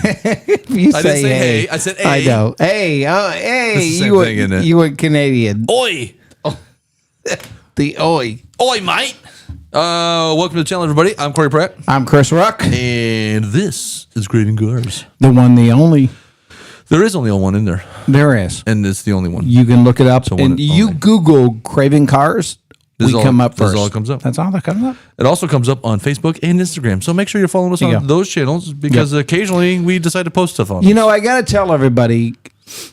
If you I didn't say hey. I said hey. I know. Hey, hey. It's the same thing, isn't it? You went Canadian. Oi. The oi. Oi, mate. Welcome to the channel, everybody. I'm Corey Pratt. I'm Chris Ruck. And this is Craving Cars. The one, the only. There is only one in there. There is. And it's the only one. You can look it up. So and you only. Google Craving Cars. We come up first. That's all that comes up. That's all that comes up. It also comes up on Facebook and Instagram. So make sure you're following us on those channels because occasionally we decide to post stuff on them. You know, I got to tell everybody,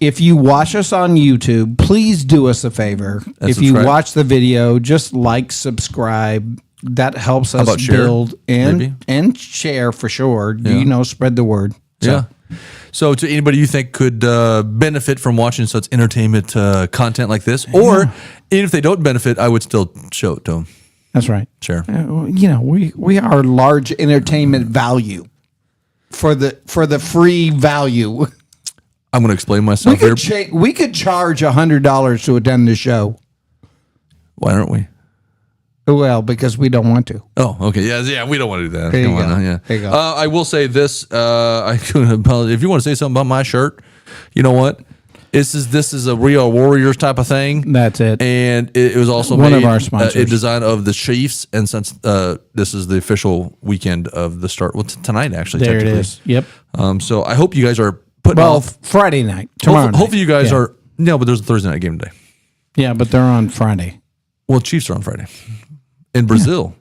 if you watch us on YouTube, please do us a favor. If you watch the video, just like, subscribe. That helps us build and share for sure. Yeah. You know, spread the word. So. Yeah. So to anybody you think could benefit from watching such entertainment content like this, or even if they don't benefit, I would still show it to them. That's right. Sure. You know, we are large entertainment value for the free value. I'm going to explain myself here. We could charge $100 to attend the show. Why aren't we? Well, because we don't want to. Oh, okay. Yeah, we don't want to do that. There Come you on go. now, yeah. There you go. I will say this. I couldn't apologize. If you want to say something about my shirt, you know what? This is a Real Warriors type of thing. That's it. And it was also one of our sponsors. A design of the Chiefs. And since this is the official weekend of the start, well, tonight actually. There it is. Yep. So I hope you guys are putting off Friday night. Tomorrow. Hopefully you guys are. No, but there's a Thursday night game today. Yeah, but they're on Friday. Well, Chiefs are on Friday. In Brazil,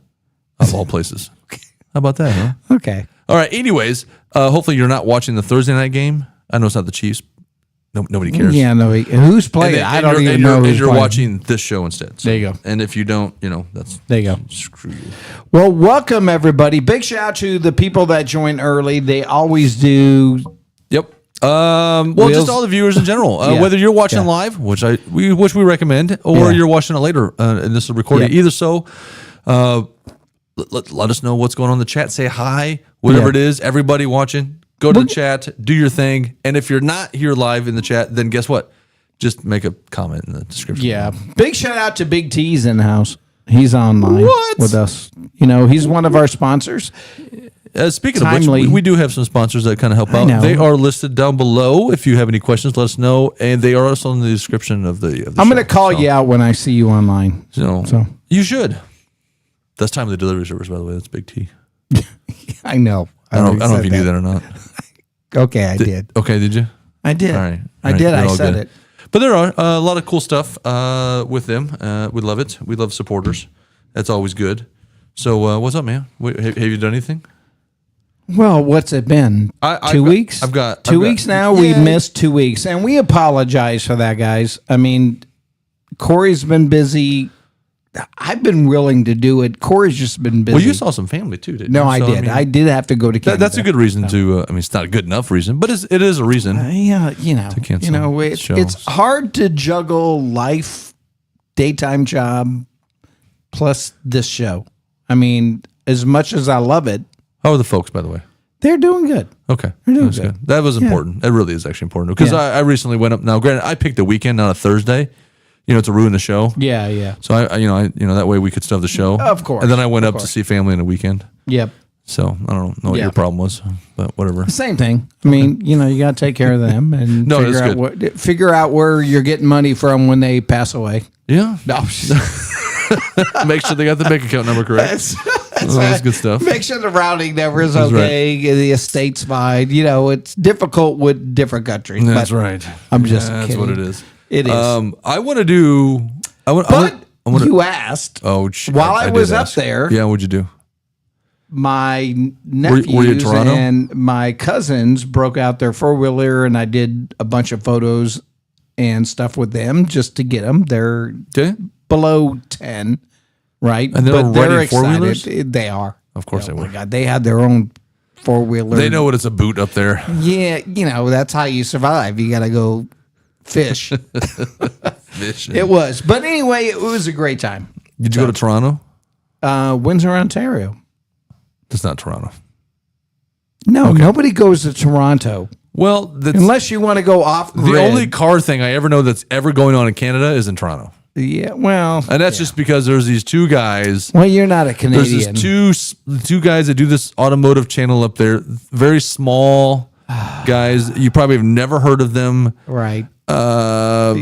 of all places. How about that, huh? Okay. All right. Anyways, hopefully you're not watching the Thursday night game. I know it's not the Chiefs. Nobody cares. Yeah, no. Who's playing? I don't even know who's you're playing. watching this show instead. So. There you go. And if you don't, that's... There you go. Screw you. Well, welcome, everybody. Big shout out to the people that join early. They always do. Yep. Just all the viewers in general. Whether you're watching live, which we recommend, or you're watching it later, and this is recorded. Either so, let us know what's going on in the chat. Say hi, whatever it is. Everybody watching, go to the chat, do your thing. And if you're not here live in the chat, then guess what? Just make a comment in the description. Yeah. Big shout out to Big T's in the house. He's online with us. He's one of our sponsors. Speaking of which, we do have some sponsors that kind of help out. They are listed down below. If you have any questions, let us know. And they are also in the description of the I'm going to call you out when I see you online. So you should. That's time of the delivery service, by the way. That's Big T. I know. I don't know if you knew that or not. Okay, I did. Okay, did you? I did. All right. I did. I said it. But there are a lot of cool stuff with them. We love it. We love supporters. That's always good. So what's up, man? Have you done anything? Well, what's it been? 2 weeks? I've got 2 weeks now. We missed 2 weeks, and we apologize for that, guys. I mean, Corey's been busy. I've been willing to do it. Corey's just been busy. Well, you saw some family too, didn't you? No, I did. I did have to go to Canada. That's a good reason to. It's not a good enough reason, but it is a reason. To cancel. It's hard to juggle life, daytime job, plus this show. I mean, as much as I love it. How are the folks, by the way? They're doing good. Okay. They're doing good. That was important. It really is actually important. Because I recently went up. Now, granted, I picked a weekend, not a Thursday, to ruin the show. Yeah. So, I that way we could stuff the show. Of course. And then I went up to see family in a weekend. Yep. So, I don't know what your problem was, but whatever. Same thing. I mean, you got to take care of them and figure out where you're getting money from when they pass away. Yeah. No. Make sure they got the bank account number correct. That's good stuff. Make sure the routing number is okay. Right. The estate's fine. It's difficult with different countries. That's right. I'm just kidding. That's what it is. It is. I want to do. You asked. Oh, while I was up there. Yeah, what'd you do? My nephews were you in Toronto? And my cousins broke out their 4-wheeler, and I did a bunch of photos and stuff with them just to get them. They're below 10. Right, and they're excited. 4-wheelers? They are, of course. Oh my God, they had their own 4-wheeler. They know what it's a boot up there. Yeah, that's how you survive. You got to go fish. Fishing. It was, but anyway, it was a great time. Did you go to Toronto? Windsor, Ontario. That's not Toronto. No, nobody goes to Toronto. Well, unless you want to go off grid. The only car thing I ever know that's ever going on in Canada is in Toronto. Yeah, well, and that's just because there's these two guys. Well, you're not a Canadian. There's these two guys that do this automotive channel up there, very small, guys. You probably have never heard of them. Right. But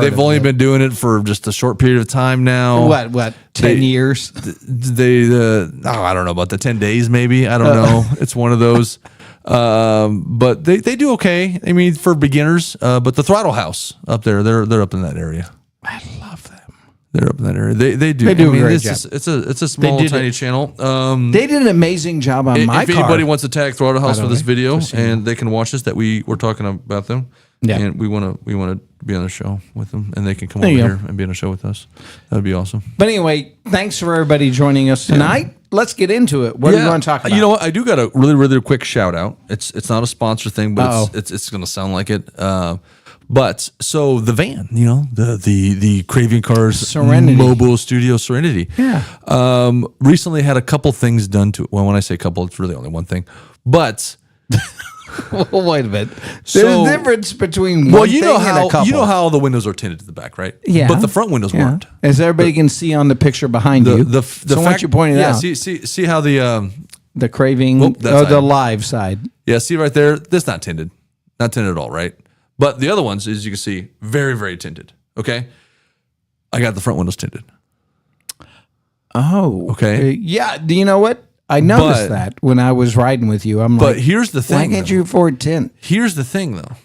they've only been doing it for just a short period of time now. What? 10 years? I don't know about the 10 days, maybe. I don't know. It's one of those. But they do okay. I mean, for beginners. But the Throttle House up there, they're up in that area. I love them. They're up in that area. They do. They do a great job. It's a small, tiny channel. They did an amazing job on my car. If anybody wants to tag Throttle House for this video, and they can watch this, that we're talking about them. Yeah. And we want to be on the show with them, and they can come over here and be on a show with us. That'd be awesome. But anyway, thanks for everybody joining us tonight. Yeah. Let's get into it. What are you going to talk about? You know what? I do got a really, really quick shout out. It's not a sponsor thing, but it's going to sound like it. But so the van, the Craving Cars Serenity. Mobile Studio Serenity. Yeah. Recently had a couple things done to it. Well, when I say a couple, it's really only one thing. But well, wait a minute. There's a difference between one thing and a couple. You know how the windows are tinted to the back, right? Yeah. But the front windows weren't. As everybody can see on the picture behind you. So once you point it out. See how the Craving, the live side. Yeah, see right there? That's not tinted. Not tinted at all, right? But the other ones, as you can see, very, very tinted. Okay? I got the front windows tinted. Oh. Okay. Yeah. Do you know what? I noticed that when I was riding with you. I'm like, but here's the thing. Why can't you afford tint? Here's the thing, though.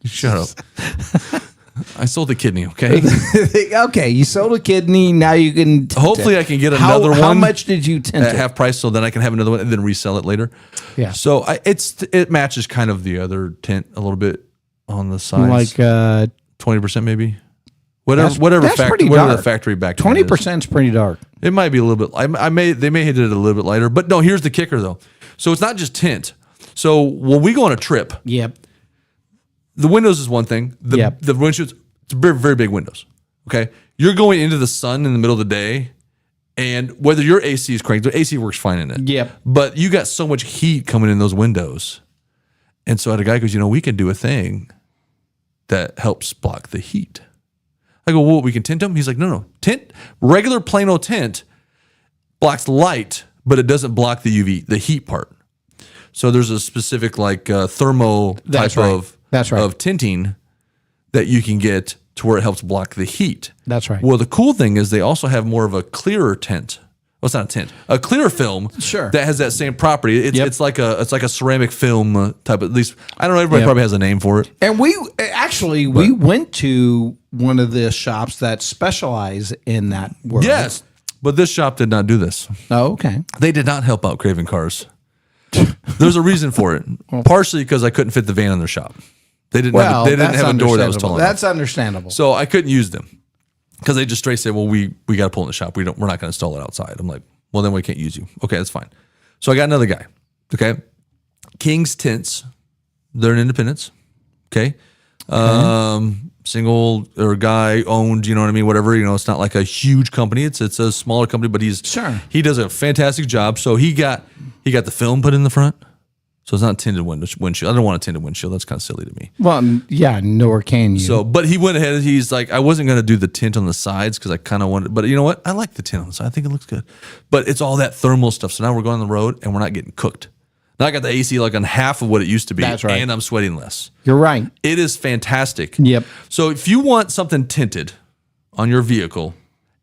Shut up. I sold a kidney, okay? Okay, you sold a kidney. Now you can. Hopefully, I can get another one. How much did you tint at half price? So then I can have another one and then resell it later. Yeah. So it matches kind of the other tint a little bit on the sides, like 20% maybe. Whatever the factory back. 20% is pretty dark. It might be a little bit. They may hit it a little bit lighter, but no. Here's the kicker though. So it's not just tint. So when we go on a trip, the windows is one thing. The windshields, it's very, very big windows. Okay, you're going into the sun in the middle of the day, and whether your AC is cranked, the AC works fine in it. Yep. But you got so much heat coming in those windows, and so I had a guy goes, we can do a thing that helps block the heat. I go, well, we can tint them? He's like, no. Tint, regular plain old tint blocks light, but it doesn't block the UV, the heat part. So there's a specific thermo type of tinting that you can get to where it helps block the heat. That's right. Well, the cool thing is they also have more of a clearer tint. Well, it's not a tint, a clear film. Sure. That has that same property. It's like a ceramic film type. At least I don't know. Everybody probably has a name for it. And we went to one of the shops that specialize in that world. Yes, but this shop did not do this. Oh, okay. They did not help out Craving Cars. There's a reason for it. Partially because I couldn't fit the van in their shop. They didn't have a door that was tall enough. That's understandable. So I couldn't use them. Because they just straight said, well, we got to pull in the shop. We're not going to install it outside. I'm like, well, then we can't use you. Okay, that's fine. So I got another guy. Okay. King's Tints. They're an independence. Okay. Single or guy owned, you know what I mean? Whatever, it's not like a huge company. It's a smaller company, but he does a fantastic job. So he got the film put in the front. So it's not a tinted windshield. I don't want a tinted windshield. That's kind of silly to me. Well, yeah, nor can you. So, but he went ahead and he's like, I wasn't going to do the tint on the sides because I kind of wanted, but you know what? I like the tint on the side. I think it looks good. But it's all that thermal stuff. So now we're going on the road and we're not getting cooked. Now I got the AC like on half of what it used to be. That's right. And I'm sweating less. You're right. It is fantastic. Yep. So if you want something tinted on your vehicle,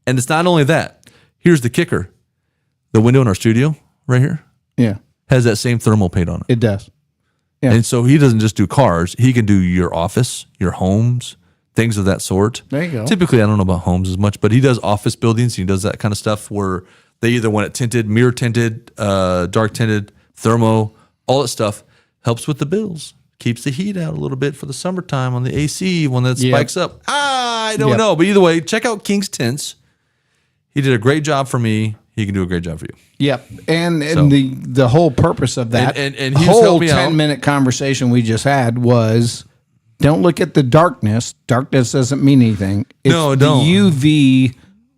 and it's not only that, here's the kicker. The window in our studio right here has that same thermal paint on it. It does. Yeah. And so he doesn't just do cars. He can do your office, your homes, things of that sort. There you go. Typically, I don't know about homes as much, but he does office buildings. He does that kind of stuff where they either want it tinted, mirror tinted, dark tinted, thermo, all that stuff. Helps with the bills. Keeps the heat out a little bit for the summertime on the AC when that spikes up. I don't know. But either way, check out King's Tints. He did a great job for me. He can do a great job for you. Yep. And the whole purpose of that and he's whole 10-minute conversation we just had was don't look at the darkness. Darkness doesn't mean anything. It's don't. The UV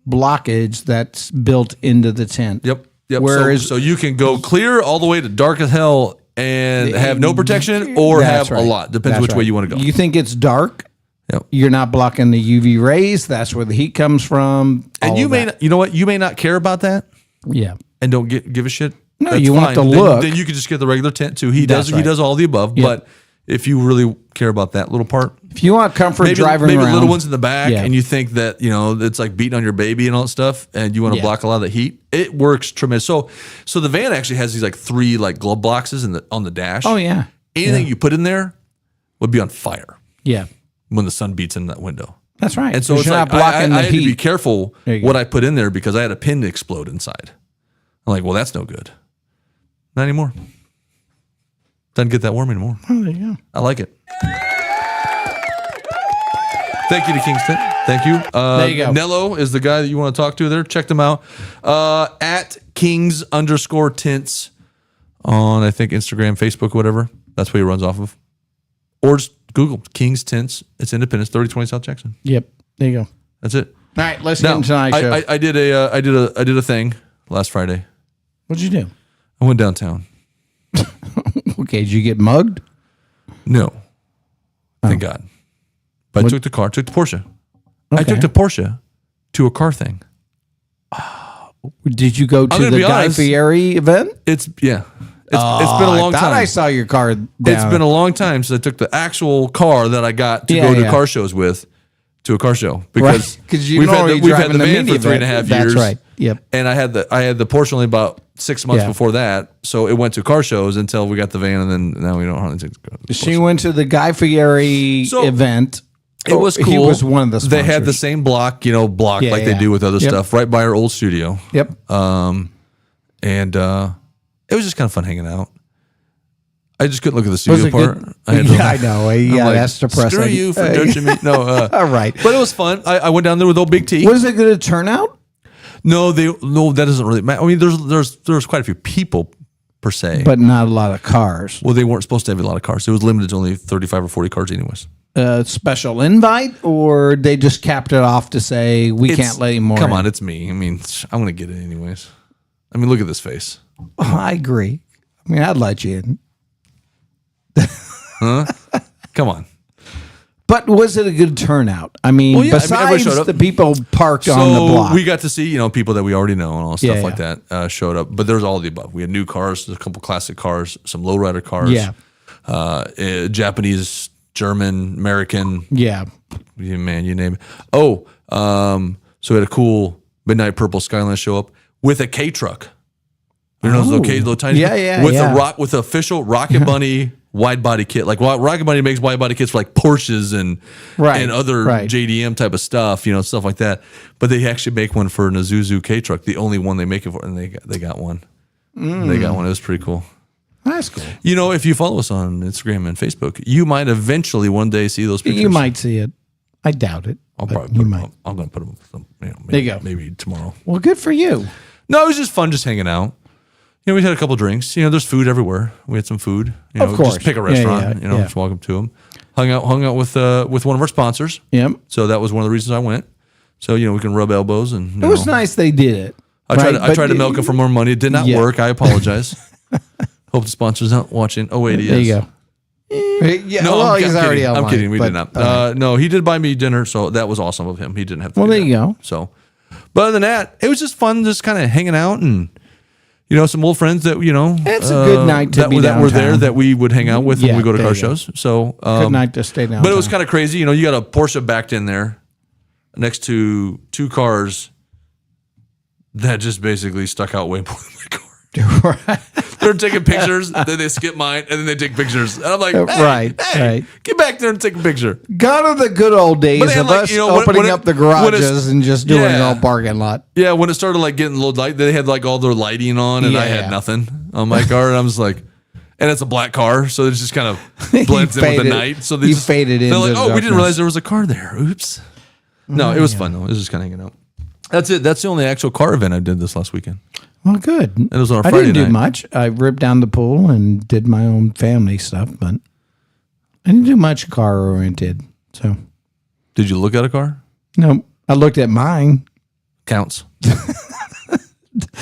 blockage that's built into the tint. Yep. Whereas, so you can go clear all the way to dark as hell and have no protection or have a lot. Depends which way you want to go. You think it's dark? Yep. You're not blocking the UV rays. That's where the heat comes from. And you may not, you know what? You may not care about that. Yeah. And don't give a shit. No, that's you fine. want to Then- look. Then you could just get the regular tint too. He That's does. right. He does all the above. But if you really care about that little part, If you want comfort maybe driving maybe around, little ones in the back, Yeah. and you think that it's like beating on your baby and all that stuff, and you want to block a lot of the heat, it works tremendous. So the van actually has these like 3 like glove boxes on the dash. Oh yeah, Anything you put in there would be on fire yeah, when the sun beats in that window. that's right. And so 'Cause it's you're like not blocking I the had to be heat. careful you what go. I put in there because I had a pin explode inside. I'm like, well, that's no good. Not anymore. Doesn't get that warm anymore. Oh, there you go. I like it. Thank you to Kingston. Thank you. There you go. Nello is the guy that you want to talk to there. Check them out. At Kings_tints on, I think, Instagram, Facebook, whatever. That's what he runs off of. Or just Google Kings Tints. It's Independence, 3020 South Jackson. Yep, there you go. That's it. All right, let's get into tonight's show. I did a thing last Friday. What'd you do? I went downtown. Okay, did you get mugged? No. Thank God. But I took the Porsche. I Okay. took the Porsche to a car thing. Did you go I'm to gonna the be Guy honest. Fieri event? It's been a long I thought time. I saw your car down. It's been a long time since I took the actual car that I got to go to car shows with to a car show because because you we've had we've the van for 3.5 years. That's right. Yep. And I had the Porsche only about 6 months before that, so it went to car shows until we got the van, and then now we don't hardly take the car. She went to the Guy Fieri event. It was cool. He was one of the sponsors. They had the same block like they do with other stuff, right by our old studio. Yep. And it was just kind of fun hanging out. I just couldn't look at the studio it part. good? I know. Yeah, that's depressing. Screw you for judging me. No, all right. but it was fun. I went down there with old Big T. Was it good turnout? No, that doesn't really matter. I mean, there's quite a few people per se, But not a lot of cars. well, they weren't supposed to have a lot of cars. It was limited to only 35 or 40 cars, anyways. Special invite, or they just capped it off to say we can't let any more. Come in? on, it's me. I mean, I'm gonna get it anyways. I mean, look at this face. Oh, I agree. I mean, I'd let you in. Come on. But was it a good turnout? I mean, everybody besides showed up. the people parked on the So block. we got to see, people that we already know and all stuff Yeah, like that showed up. But there's all of the above. We had new cars, a couple classic cars, some lowrider cars. Yeah. Japanese, German, American. Yeah. Man, you name it. Oh, so we had a cool midnight purple Skyline show up with a K truck. You know those little tiny with a with the official Rocket Bunny wide body kit. Like Rocket Bunny makes wide body kits for like Porsches and other JDM type of stuff, stuff like that. But they actually make one for an Isuzu K truck, the only one they make it for, and they got one. They got one. It was pretty cool. That's cool. If you follow us on Instagram and Facebook, you might eventually one day see those pictures. You might see it. I doubt it. I'll probably I'm going to put them. Maybe, there you go. Maybe tomorrow. Well, good for you. No, it was just fun, just hanging out. We had a couple drinks. There's food everywhere. We had some food. Of course. Just pick a restaurant. Just walk up to them. Hung out with one of our sponsors. Yep. So that was one of the reasons I went. So we can rub elbows and. It was nice they did it. I tried to milk them for more money. It did not work. I apologize. Hope the sponsor's not watching. Oh wait, he is. There you go. Yeah, No, he's already online. I'm kidding. We did not. No, he did buy me dinner, so that was awesome of him. He didn't have to. Well, there you go. So, but other than that, it was just fun, just kind of hanging out and. Some old friends that It's a good night to be that were there downtown. that we would hang out with when we go to car shows. So good night to stay down. But it was kind of crazy. You got a Porsche backed in there next to two cars that just basically stuck out way more than my car. Right. They're taking pictures, then they skip mine, and then they take pictures. And I'm like, hey, get back there and take a picture. Gone are the good old days of us opening up the garages and just doing it all parking lot. Yeah, when it started getting a little light, they had all their lighting on, and I had nothing on my car, and I was like, and it's a black car, so it just kind of blends in with the night. So they faded in. They're like, oh, we didn't realize there was a car there. Oops. No, it was fun though. It was just kind of hanging out. That's it. That's the only actual car event I did this last weekend. Well, good. It was on a I Friday didn't do night. much. I ripped down the pool and did my own family stuff, but I didn't do much car oriented. So, did you look at a car? No, I looked at mine. Counts.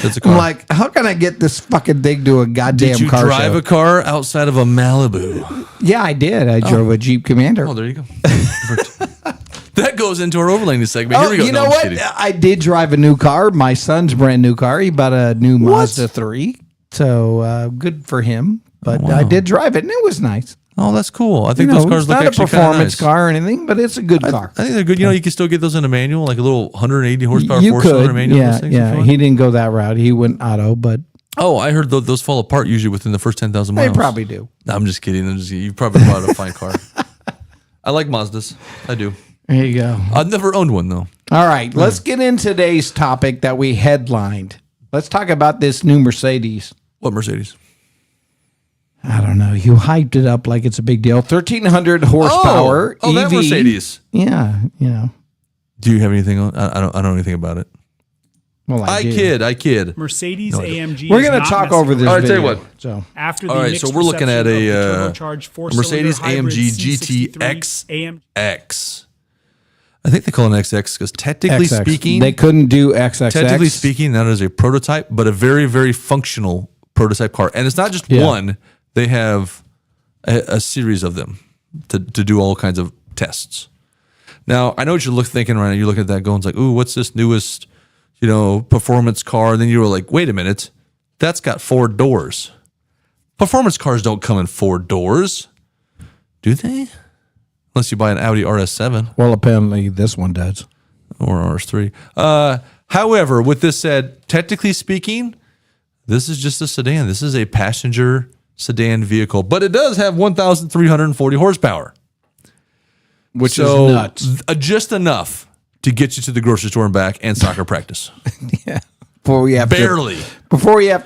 It's a car. I'm like, how can I get this fucking thing to a goddamn Did you car drive show? a car outside of a Malibu? Yeah, I did. I drove a Jeep Commander. Oh, there you go. That goes into our overlanding segment. Here we go. You No, know I'm what? kidding. I did drive a new car. My son's brand new car. He bought a new Mazda 3. So good for him. But I did drive it, and it was nice. Oh, that's cool. I think those cars look actually kind of nice. It's not a performance car or anything, but it's a good car. I think they're good. You know, you can still get those in a manual, like a little 180 horsepower four-cylinder manual. Yeah. He didn't go that route. He went auto, but I heard those fall apart usually within the first 10,000 miles. They probably do. No, I'm just kidding. You probably bought a fine car. I like Mazdas. I do. There you go. I've never owned one though. All right, let's get into today's topic that we headlined. Let's talk about this new Mercedes. What Mercedes? I don't know. You hyped it up like it's a big deal. 1,300 horsepower. Oh, that EV. Mercedes. Yeah, you know. Do you have anything on? I don't know anything about it. Well, I kid. Mercedes AMG. We're going to talk over this. All right, tell you what. So after the all right, so we're looking at a Mercedes AMG GT XX. I think they call it an XX because technically speaking, they couldn't do XXX. Technically speaking, that is a prototype, but a very, very functional prototype car. And it's not just one. They have a series of them to do all kinds of tests. Now, I know what you're thinking right now. You look at that going, it's like, ooh, what's this newest, performance car? And then you were like, wait a minute, that's got 4 doors. Performance cars don't come in 4 doors, do they? Unless you buy an Audi RS7. Well, apparently this one does. Or RS3. However, with this said, technically speaking, this is just a sedan. This is a passenger sedan vehicle, but it does have 1,340 horsepower. Which is nuts. Just enough to get you to the grocery store and back and soccer practice. Yeah. Before you have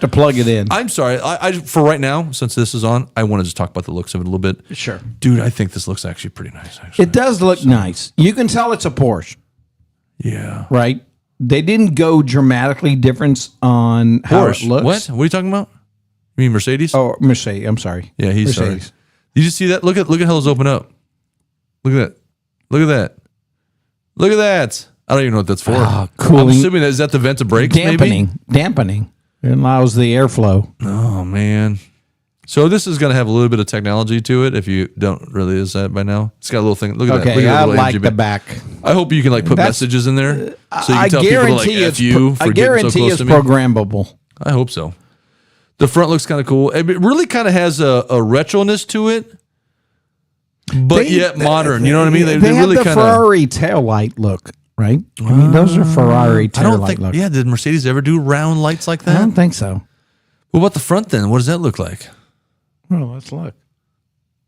to plug it in. I'm sorry. I for right now, since this is on, I want to just talk about the looks of it a little bit. Sure. Dude, I think this looks actually pretty nice. Actually. It does look nice. You can tell it's a Porsche. Yeah. Right? They didn't go dramatically different on how it looks. What are you talking about? You mean Mercedes? Oh, Mercedes. I'm sorry. Yeah, he's Mercedes. sorry. Did you see that? Look at how those open up. Look at that. Look at that. Look at that. I don't even know what that's for. Cooling. I'm assuming is that the vent to brakes? Dampening. It allows the airflow. Oh man. So this is going to have a little bit of technology to it. If you don't really is that by now, it's got a little thing. Look at that. Look at I like the back. I hope you can put messages in there so you can tell people to like F you for getting so close to me. Programmable. I hope so. The front looks kind of cool. It really kind of has a retroness to it, but yet modern. You know what I mean? They really have the kind Ferrari taillight look, right? I mean, those are Ferrari taillight look. Yeah, did Mercedes ever do round lights like that? I don't think so. What about the front then? What does that look like? Well, let's look.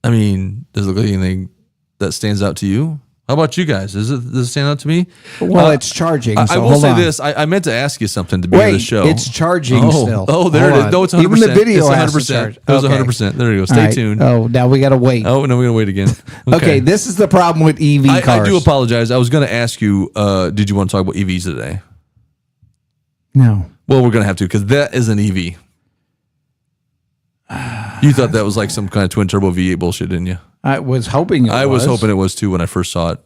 I mean, does it look like anything that stands out to you? How about you guys? Does it stand out to me? Well, it's charging. I will say this. I meant to ask you something to be on the show. It's charging still. Oh, there it is. No, it's 100%. Even the video it's 100%. It was 100%. There you go. Stay tuned. Oh, now we got to wait. Oh, no, we're going to wait again. Okay, this is the problem with EV cars. I do apologize. I was going to ask you, did you want to talk about EVs today? No. Well, we're going to have to because that is an EV. You thought that was like some kind of twin turbo V8 bullshit, didn't you? I was hoping I was hoping it was too when I first saw it.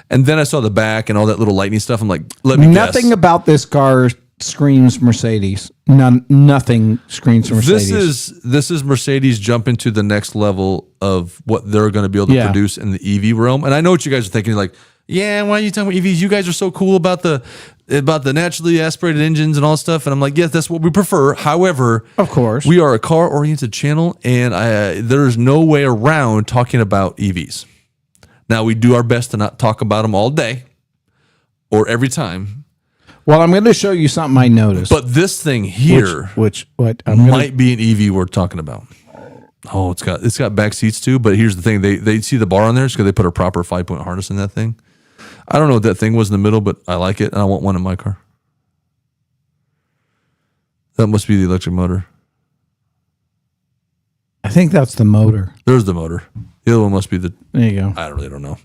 And then I saw the back and all that little lightning stuff. I'm like, let me guess. Nothing about this car screams Mercedes. Nothing screams Mercedes. This is Mercedes jumping to the next level of what they're going to be able to produce in the EV realm. And I know what you guys are thinking. You're like, yeah, why are you talking about EVs? You guys are so cool about the naturally aspirated engines and all that stuff. And I'm like, yes, that's what we prefer. However, of course, we are a car-oriented channel, and there's no way around talking about EVs. Now, we do our best to not talk about them all day or every time. Well, I'm going to show you something I noticed. But this thing here might be an EV we're talking about. Oh, it's got back seats too. But here's the thing: they see the bar on there because they put a proper 5-point harness in that thing. I don't know what that thing was in the middle, but I like it, and I want one in my car. That must be the electric motor. I think that's the motor. There's the motor. The other one must be the. There you go. I really don't know.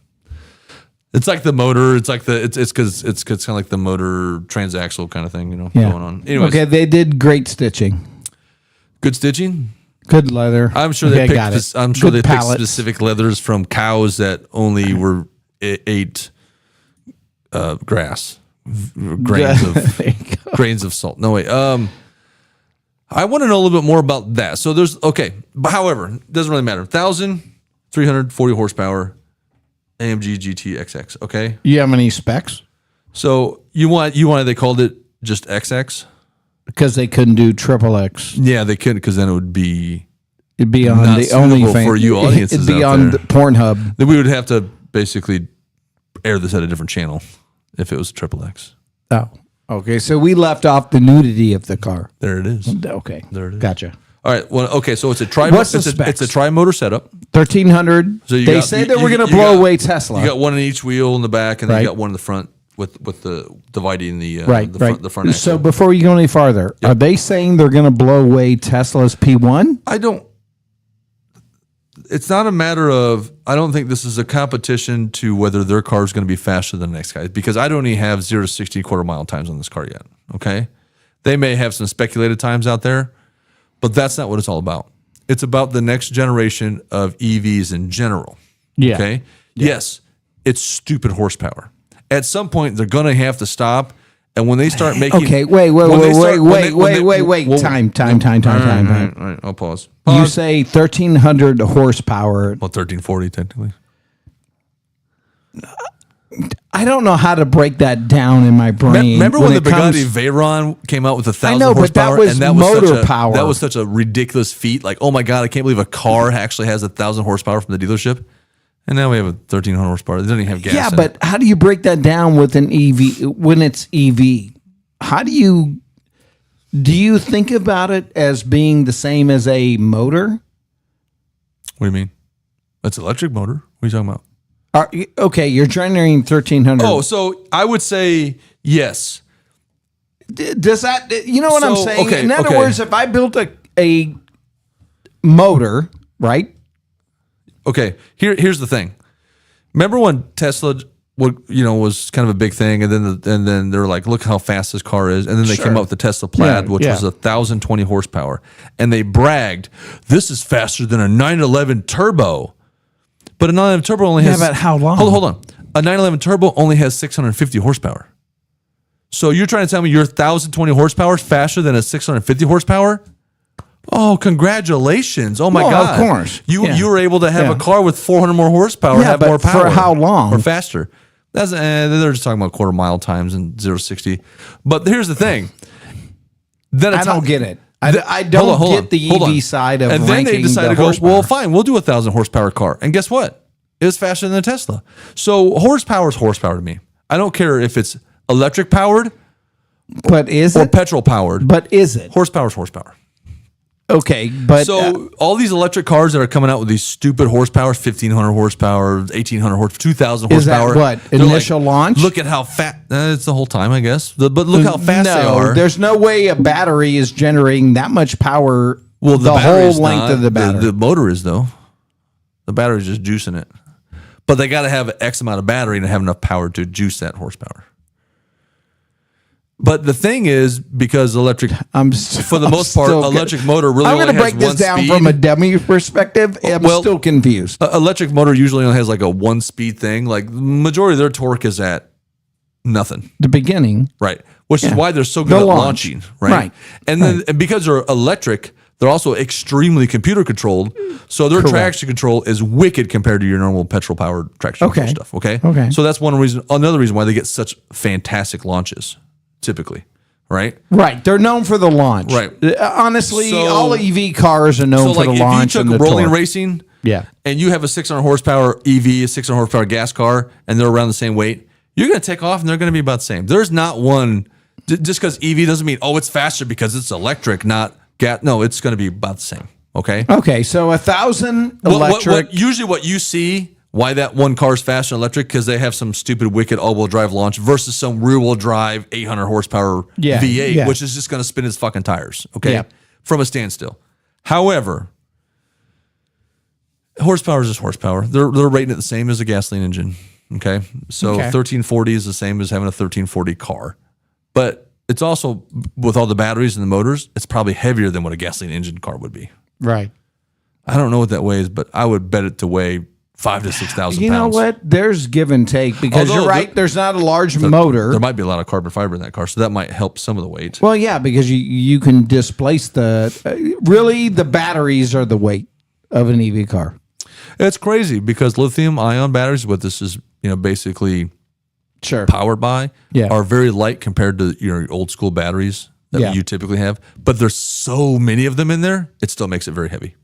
It's like the motor. It's like it's because it's kind of like the motor transaxle kind of thing, going on. Anyways, okay, they did great stitching. Good stitching. Good leather. I'm sure they picked. I'm sure they picked specific leathers from cows that only ate grass, grains of salt. No way. I want to know a little bit more about that. So but however, it doesn't really matter. 1,340 horsepower, AMG GT XX. Okay. You have any specs? So you want they called it just XX? Because they couldn't do XXX. Yeah, they couldn't because then it'd be on not the suitable OnlyFans. for you audiences It'd be out on there. the Pornhub. Then we would have to basically air this at a different channel if it was XXX. Oh, okay. So we left off the nudity of the car. There it is. Okay, There it is. Gotcha. All right. Well, okay. So it's a tri. What's the It's specs? a tri-motor setup. 1300. So you they got- say you- that we're you- going to you blow got- away Tesla. You got one in each wheel in the back, and then Right. you got one in the front with the dividing the right, the right. front, the front axle. So before we go any farther, are they saying they're going to blow away Tesla's P1? I don't. It's not a matter of. I don't think this is a competition to whether their car is going to be faster than the next guy, because I don't even have 0 to 60 quarter-mile times on this car yet. Okay, they may have some speculated times out there, but that's not what it's all about. It's about the next generation of EVs in general. Yeah. Okay. Yes, it's stupid horsepower. At some point, they're going to have to stop. And when they start making, Okay, wait. Well, Time. all right, I'll pause. You say 1300 horsepower. Well, 1340 technically. I don't know how to break that down in my brain. Remember when the it comes- Bugatti Veyron came out with 1,000 I know, but that horsepower, was and that was motor such a, power. That was such a ridiculous feat. Like, oh my god, I can't believe a car actually has 1,000 horsepower from the dealership. And now we have a 1,300 horsepower. It doesn't even have gas. Yeah, in but it. how do you break that down with an EV when it's EV? How do you think about it as being the same as a motor? What do you mean? That's an electric motor. What are you talking about? Okay, you're generating 1,300. Oh, so I would say yes. Does that, you know what I'm So, saying? okay, In other okay. words, if I built a motor, right? Okay, here's the thing. Remember when Tesla was kind of a big thing, and then they're like, look how fast this car is, and then they came up with the Tesla Plaid, which was 1,020 horsepower, and they bragged, this is faster than a 911 Turbo. But a 911 Turbo only has. but how long? Hold on. A 911 Turbo only has 650 horsepower. So you're trying to tell me your 1,020 horsepower is faster than a 650 horsepower? Oh, congratulations! Oh my Well, God! of course. You were able to have Yeah. a car with 400 more horsepower, Yeah, have but more power for how long? or faster. That's they're just talking about quarter mile times and 0 to 60. But here's the thing. Then I don't get it. I don't hold on, get the hold on. EV side of and then they ranking decided the to go, horsepower. well, fine, we'll do a 1,000 horsepower car. And guess what? It was faster than a Tesla. So horsepower is horsepower to me. I don't care if it's electric powered But is or it? petrol powered. But is it? Horsepower is horsepower. Okay, but So all these electric cars that are coming out with these stupid horsepower, 1,500 horsepower, 1,800 horsepower, 2,000 Is that horsepower. what, they're initial launch? Look at how fast. It's the whole time, I guess. But look how fast they are. There's no way a battery is generating that much power. Well, the whole battery's length not. of the battery. The motor is though. The battery's just juicing it. But they got to have X amount of battery and have enough power to juice that horsepower. But the thing is, because electric, for the most part, electric motor really I'm only going to has break this one down speed. from a dummy perspective. I'm Well, still confused. Electric motor usually only has like a one speed thing. Like the majority of their torque is at nothing. The beginning. Right. Which is why they're so good The at launch. launching. Right. Right. And then and because they're electric, they're also extremely computer controlled. So their traction control is wicked compared to your normal petrol powered traction control stuff. Okay. Okay. So that's one reason. Another reason why they get such fantastic launches, typically. Right. Right. They're known for the launch. Right. Honestly, So- all EV cars are known So for like the if launch you and took the rolling torque. racing, Yeah. and you have a 600 horsepower EV, a 600 horsepower gas car, and they're around the same weight, you're going to take off and they're going to be about the same. There's not one, just because EV doesn't mean, oh, it's faster because it's electric, not gas. No, it's going to be about the same. Okay. Okay. So 1,000 electric. Usually what you see, why that one car is faster than electric, because they have some stupid wicked all-wheel drive launch versus some rear-wheel drive 800 horsepower Yeah, V8, yeah. which is just going to spin its fucking tires. Okay. Yeah. From a standstill. However, horsepower is just horsepower. They're rating it the same as a gasoline engine. Okay. So Okay. 1340 is the same as having a 1340 car. But it's also, with all the batteries and the motors, it's probably heavier than what a gasoline engine car would be. Right. I don't know what that weighs, but I would bet it to weigh 5,000 to 6,000 pounds. You know what? There's give and take because Although you're right. There's not a large motor. There might be a lot of carbon fiber in that car, so that might help some of the weight. Well, yeah, because you can displace really the batteries are the weight of an EV car. It's crazy because lithium ion batteries, what this is, basically Sure. powered by, Yeah. are very light compared to your old school batteries that you typically have. But there's so many of them in there, it still makes it very heavy.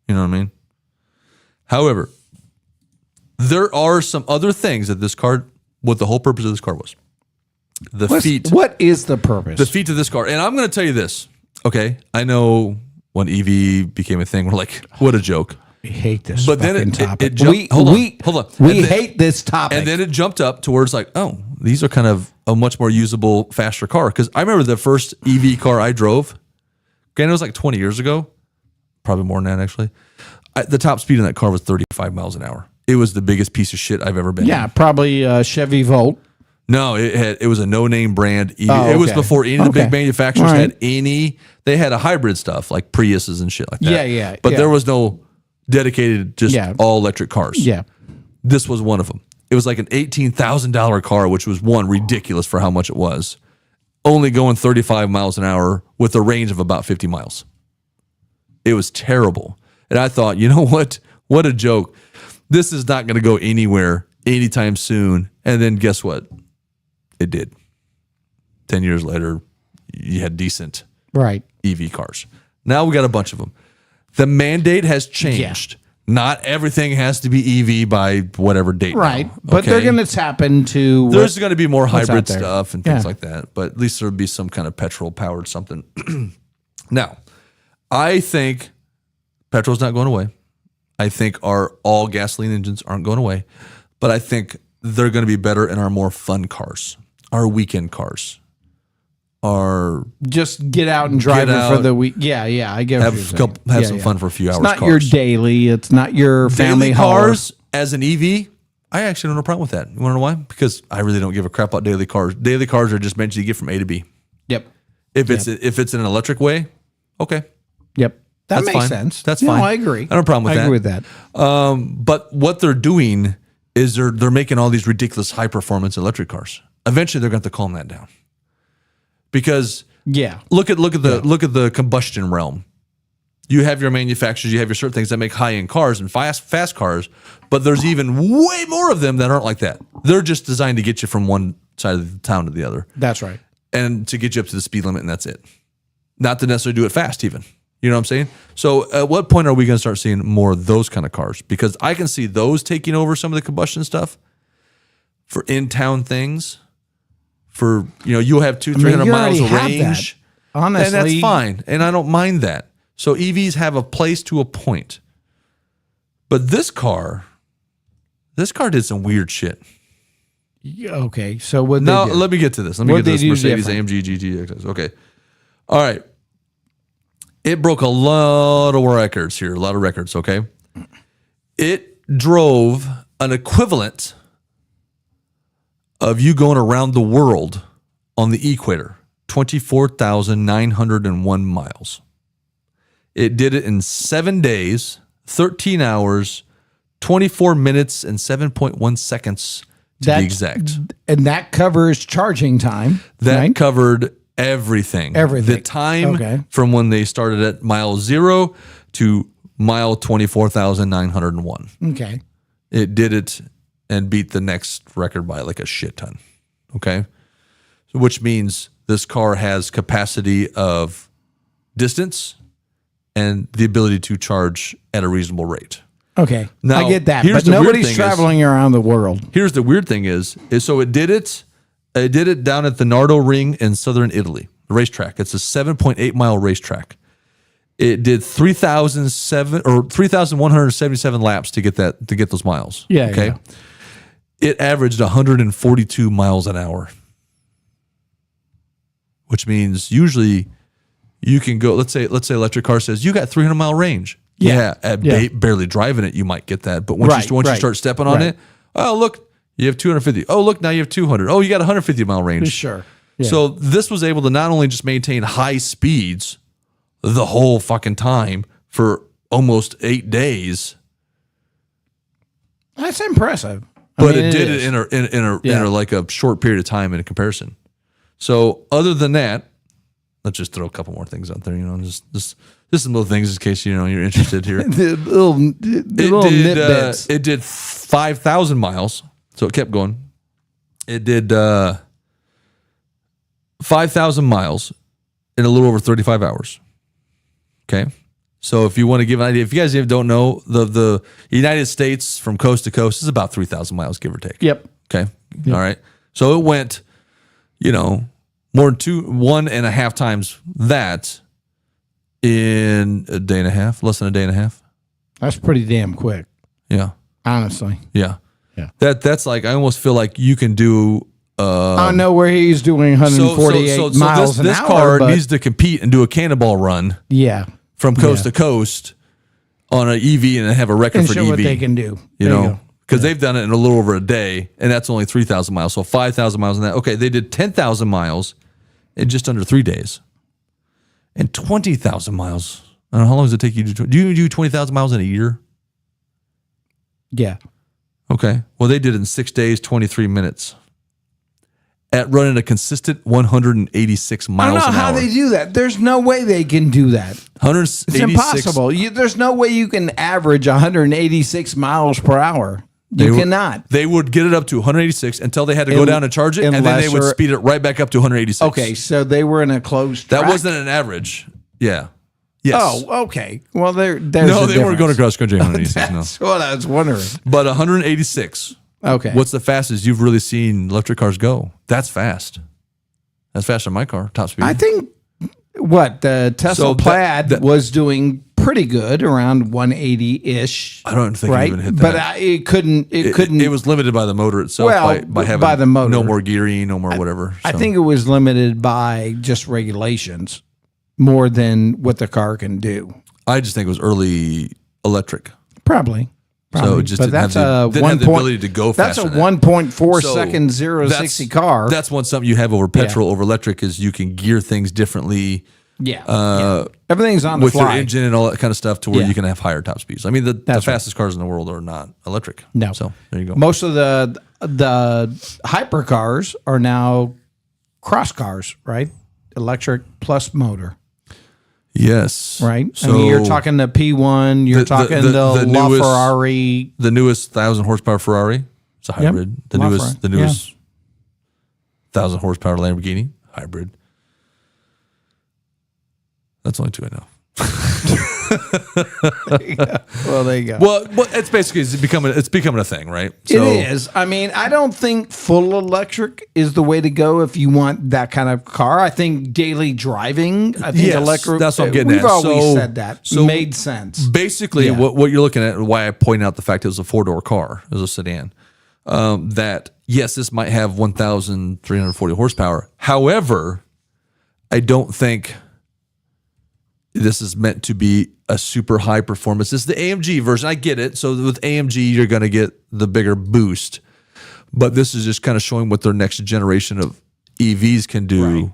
You know what I mean? However, there are some other things that this car, what the whole purpose of this car was. Feet. What is the purpose? The feet of this car. And I'm going to tell you this. Okay. I know when EV became a thing, we're like, what a joke. We hate this but then topic. It jumped, hold on. We hate this topic. And then it jumped up to where it's like, oh, these are kind of a much more usable, faster car. Because I remember the first EV car I drove, granted, it was like 20 years ago. Probably more than that, actually. The top speed in that car was 35 miles an hour. It was the biggest piece of shit I've ever been in. Probably Chevy Volt. No, it was a no-name brand. EV. Oh, okay. It was before any of the big manufacturers had any. They had a hybrid stuff like Priuses and shit like that. But there was no dedicated, just all-electric cars. Yeah. This was one of them. It was like an $18,000 car, which was ridiculous for how much it was. Only going 35 miles an hour with a range of about 50 miles. It was terrible. And I thought, you know what? What a joke. This is not going to go anywhere anytime soon. And then guess what? It did. 10 years later, you had decent EV cars. Now we got a bunch of them. The mandate has changed. Not everything has to be EV by whatever date. Right. Now, But they're going to tap into. There's going to be more hybrid stuff and things like that. But at least there'll be some kind of petrol powered something. Now, I think petrol's not going away. I think our all gasoline engines aren't going away. But I think they're going to be better in our more fun cars, our weekend cars. Just get out and drive it for the week. Yeah, I get what you're saying. Have some fun for a few hours. It's not cars. your daily. It's not your family daily hauler. cars as an EV. I actually don't have a problem with that. You want to know why? Because I really don't give a crap about daily cars. Daily cars are just meant to get from A to B. Yep. If it's in an electric way, okay. Yep. That makes fine. sense. That's fine. No, I agree. I don't have a problem with that. I agree with that. But what they're doing is they're making all these ridiculous high performance electric cars. Eventually, they're going to have to calm that down. Because look at the combustion realm. You have your manufacturers, you have your certain things that make high end cars and fast cars, but there's even way more of them that aren't like that. They're just designed to get you from one side of the town to the other. That's right. And to get you up to the speed limit, and that's it. Not to necessarily do it fast, even. You know what I'm saying? So at what point are we going to start seeing more of those kind of cars? Because I can see those taking over some of the combustion stuff for in-town things. For, you'll have 200-300 miles of range. Honestly. And that's fine. And I don't mind that. So EVs have a place to a point. But this car did some weird shit. Okay. So what? Now, let me get to this. Let me get to this Mercedes AMG GT XX. Okay. All right. It broke a lot of records here. A lot of records, okay? It drove an equivalent of you going around the world on the equator, 24,901 miles. It did it in 7 days, 13 hours, 24 minutes, and 7.1 seconds to be exact. And that covers charging time. That covered everything. The time from when they started at mile 0 to mile 24,901. Okay. It did it and beat the next record by like a shit ton. Okay. So which means this car has capacity of distance and the ability to charge at a reasonable rate. Okay. Now, I get that. But nobody's traveling around the world. Here's the weird thing is so it did it down at the Nardo Ring in southern Italy, the racetrack. It's a 7.8 mile racetrack. It did 3,177 laps to get those miles. Yeah. Okay. Yeah. It averaged 142 miles an hour, which means usually you can go. Let's say electric car says you got 300 mile range. Yeah. Barely driving it, you might get that, but once you start stepping on it, oh look, you have 250. Oh look, now you have 200. Oh, you got 150 mile range. Sure. Yeah. So this was able to not only just maintain high speeds the whole fucking time for almost 8 days. That's impressive. But it did it in a like a short period of time in a comparison. So other than that, let's just throw a couple more things out there. Just some little things in case you're interested here. the little nitbits. It did 5,000 miles, so it kept going. It did 5,000 miles in a little over 35 hours. Okay. So if you want to give an idea, if you guys don't know, the United States from coast to coast is about 3,000 miles, give or take. Yep. Okay. Yep. All right. So it went, more than 1.5 times that in a day and a half, less than a day and a half. That's pretty damn quick. Yeah. Honestly. Yeah. Yeah. That's like, I almost feel like you can do. I know where he's doing 148 miles an hour. This car needs to compete and do a cannonball run. Yeah. From coast to coast on an EV and have a record and for show EV. what they can do. Because they've done it in a little over a day, and that's only 3,000 miles. So 5,000 miles in that. Okay, they did 10,000 miles in just under 3 days, and 20,000 miles. I don't know, how long does it take you to do? You do 20,000 miles in a year? Yeah. Okay. Well, they did it in 6 days, 23 minutes. At running a consistent 186 miles an hour. I don't know how they do that. There's no way they can do that. 186. It's impossible. There's no way you can average 186 miles per hour. You cannot. They would get it up to 186 until they had to go down and charge it, and then they would speed it right back up to 186. Okay, so they were in a closed track? That wasn't an average. Yeah. Yes. Oh, okay. Well, there's no, they weren't going across country 186. That's what I was wondering. But 186. Okay. What's the fastest you've really seen electric cars go? That's fast. That's faster than my car, top speed. I think the Tesla Plaid was doing pretty good, around 180-ish. I don't think it even hit that. But it couldn't. It was limited by the motor itself. By having the motor. No more gearing, no more whatever. I think it was limited by just regulations more than what the car can do. I just think it was early electric. Probably. So it just didn't have the ability to go that's faster. That's a 1.4 second 0-60 car. That's something you have over petrol. Over electric is you can gear things differently. Yeah. Everything's on the with fly. your engine and all that kind of stuff to where you can have higher top speeds. I mean, the fastest cars in the world are not electric. No. So there you go. Most of the hypercars are now cross cars, right? Electric plus motor. Yes. Right? So I mean, you're talking the P1, you're talking the LaFerrari. The newest 1,000 horsepower Ferrari. It's a hybrid. Yep. The newest 1,000 horsepower Lamborghini. Hybrid. That's only two I know. Well, there you go. Well, it's basically it's becoming a thing, right? So, it is. I mean, I don't think full electric is the way to go if you want that kind of car. I think daily driving. I think electric. That's what I'm getting at. We've always said that. So made sense. Basically, what you're looking at, and why I point out the fact it was a 4-door car, it was a sedan. That yes, this might have 1,340 horsepower. However, I don't think this is meant to be a super high performance. This is the AMG version. I get it. So with AMG, you're going to get the bigger boost. But this is just kind of showing what their next generation of EVs can do. Right.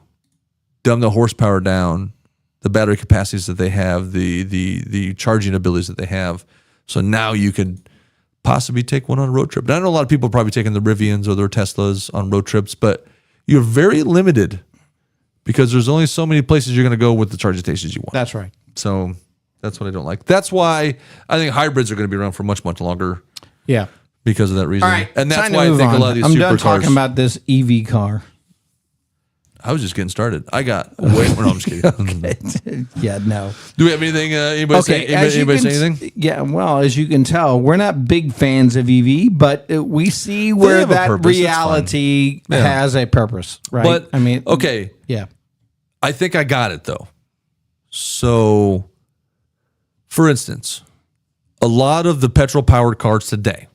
Dumb the horsepower down, the battery capacities that they have, the charging abilities that they have. So now you can possibly take one on a road trip. And I know a lot of people are probably taking the Rivians or their Teslas on road trips, but you're very limited because there's only so many places you're going to go with the charging stations you want. That's right. So that's what I don't like. That's why I think hybrids are going to be around for much, much longer. Yeah. Because of that reason. All right. And that's why I think a lot of these I'm supercars. done talking about this EV car. I was just getting started. I got way more. No, I'm just kidding. Yeah, no. Do we have anything? Anybody say anything? Yeah, well, as you can tell, we're not big fans of EV, but we see where that reality has a purpose, right? But, I mean, okay. Yeah. I think I got it, though. So, for instance, a lot of the petrol-powered cars today,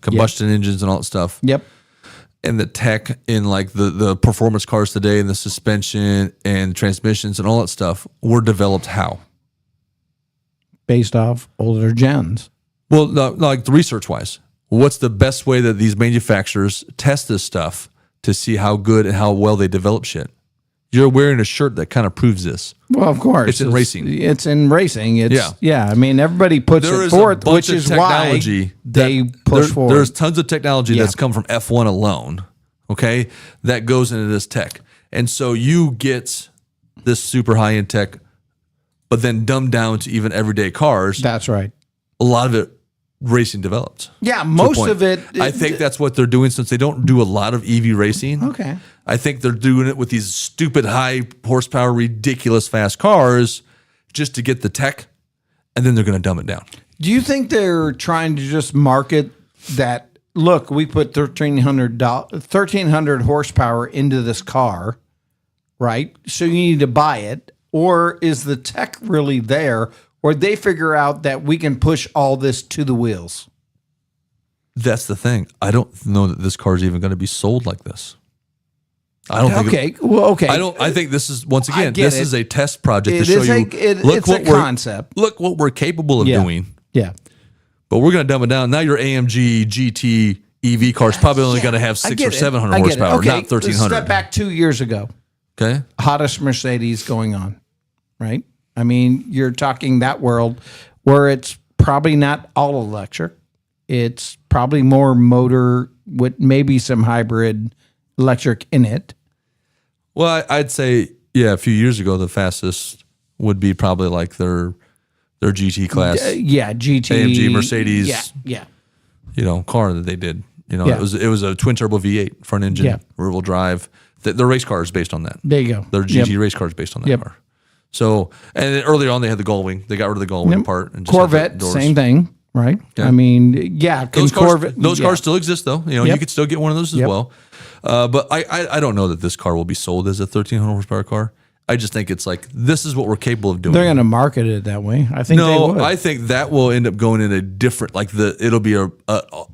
combustion engines and all that stuff. Yep. And the tech in like the performance cars today and the suspension and transmissions and all that stuff were developed how? Based off older gens. Well, no, like research-wise, what's the best way that these manufacturers test this stuff to see how good and how well they develop shit? You're wearing a shirt that kind of proves this. Well, of course. It's in racing. It's in racing. Yeah. I mean, everybody puts it forth, which is why they push forward. There's tons of technology that's come from F1 alone, okay, that goes into this tech. And so you get this super high-end tech, but then dumbed down to even everyday cars. That's right. A lot of it racing developed. Yeah, most of it. I think that's what they're doing since they don't do a lot of EV racing. Okay. I think they're doing it with these stupid high horsepower, ridiculous fast cars just to get the tech, and then they're going to dumb it down. Do you think they're trying to just market that, look, we put 1,300 horsepower into this car, right? So you need to buy it. Or is the tech really there? Or they figure out that we can push all this to the wheels? That's the thing. I don't know that this car is even going to be sold like this. I don't think. Okay. Well, okay. I think this is, once again, this is a test project to show you. It's a concept. Look what we're capable of doing. Yeah. But we're going to dumb it down. Now your AMG GT EV car is probably only going to have 600 or 700 horsepower, not 1,300. Step back 2 years ago. Okay. Hottest Mercedes going on, right? I mean, you're talking that world where it's probably not all electric. It's probably more motor with maybe some hybrid electric in it. Well, I'd say, a few years ago, the fastest would be probably like their GT class. GT. AMG Mercedes. Yeah. Car that they did. It was a twin turbo V8 front engine, rear wheel drive. The race car is based on that. There you go. Their GT race car is based on that car. So, and then earlier on they had the gull wing. They got rid of the gull wing part. And just Corvette, same thing, right? Yeah. I mean, those cars still exist though. You could still get one of those as well. But I don't know that this car will be sold as a 1,300 horsepower car. I just think it's like, this is what we're capable of doing. They're going to market it that way. I think they would. I think that will end up going in a different, it'll be an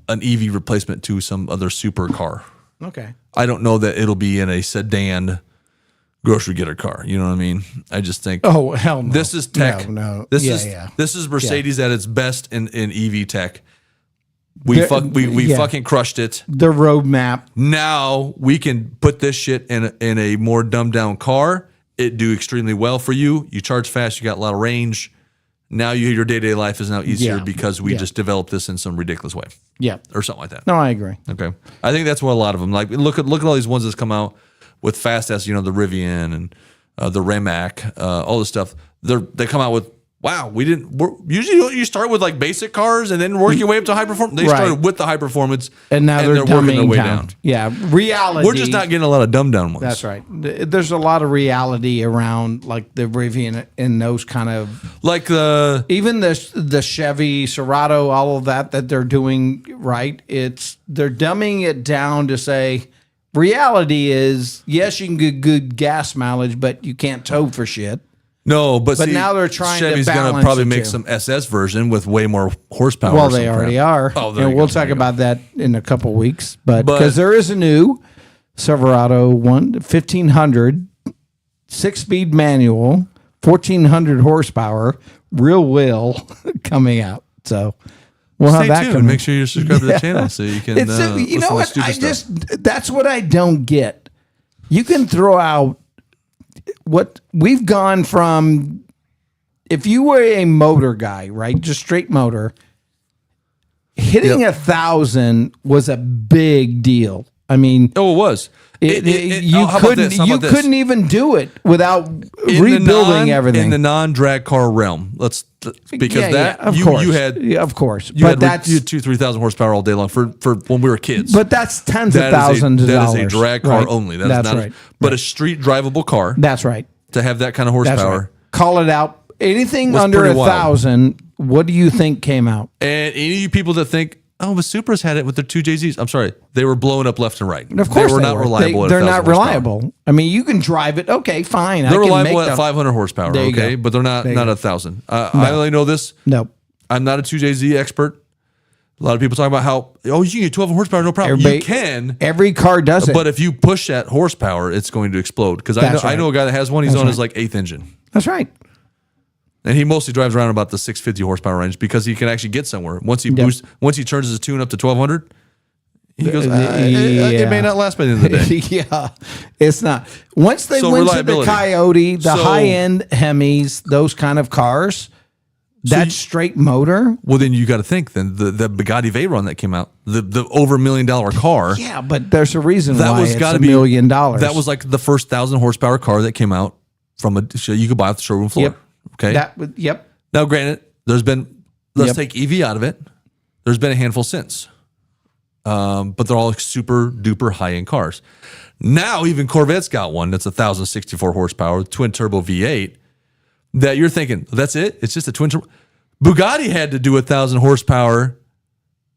EV replacement to some other super car. Okay. I don't know that it'll be in a sedan grocery getter car. You know what I mean? I just think, oh, hell no. This is tech. No. This is Mercedes at its best in EV tech. We fucking crushed it. The roadmap. Now we can put this shit in a more dumbed down car. It do extremely well for you. You charge fast. You got a lot of range. Now your day-to-day life is now easier because we just developed this in some ridiculous way. Yeah. Or something like that. No, I agree. Okay. I think that's what a lot of them like. Look at all these ones that's come out with fast ass, the Rivian and the Rimac, all this stuff. They come out with, wow, usually you start with like basic cars and then work your way up to high performance. They started with the high performance and now they're working their way down. Yeah, reality. We're just not getting a lot of dumbed down ones. That's right. There's a lot of reality around like the Rivian and those kind of like even the Chevy Serato, all of that they're doing right. They're dumbing it down to say reality is yes, you can get good gas mileage, but you can't tow for shit. No, but now they're trying Chevy's to balance going to probably make two. some SS version with way more horsepower. Well, they already are. Oh, and we'll talk about that in a couple weeks. But because there is a new Silverado 1500 6-speed manual, 1,400 horsepower, real wheel coming out. So we'll have that coming. Make sure you're subscribed to the channel so you can. You know what? That's what I don't get. You can throw out. What we've gone from, if you were a motor guy, right, just straight motor, hitting 1,000 was a big deal. I mean, it was. You couldn't even do it without rebuilding everything in the non-drag car realm. You had of course, you had 2,000-3,000 horsepower all day long for when we were kids. But that's tens of thousands of dollars. That is a drag car only. That's right. But a street drivable car. That's right. To have that kind of horsepower. Right. Call it out. Anything under 1,000. What do you think came out? And any of you people that think, oh, the Supras had it with their 2JZs. I'm sorry. They were blowing up left and right. Of course they were not reliable. They're not reliable. I mean, you can drive it. Okay, fine. They're reliable at 500 horsepower. Okay, but they're not 1,000. I only know this. No, I'm not a 2JZ expert. A lot of people talk about how you can get 12 horsepower, no problem. You can. Every car does it. But if you push that horsepower, it's going to explode. Because I know a guy that has one. He's on his like 8th engine. That's right. And he mostly drives around about the 650 horsepower range because he can actually get somewhere. Once he turns his tune up to 1,200, he goes, it may not last by the end of the day. Yeah, it's not. Once they went to the Coyote, the high-end Hemis, those kind of cars, that straight motor. Well, then you got to think, then the Bugatti Veyron that came out, the over $1 million car. Yeah, but there's a reason why it's $1 million. That was like the first 1,000 horsepower car that came out from you could buy off the showroom floor. Yep. Okay. Yep. Now, granted, there's been, let's take EV out of it. There's been a handful since. but they're all super duper high end cars. Now even Corvette's got one that's 1,064 horsepower, twin turbo V8. That you're thinking that's it? It's just a twin turbo. Bugatti had to do 1,000 horsepower.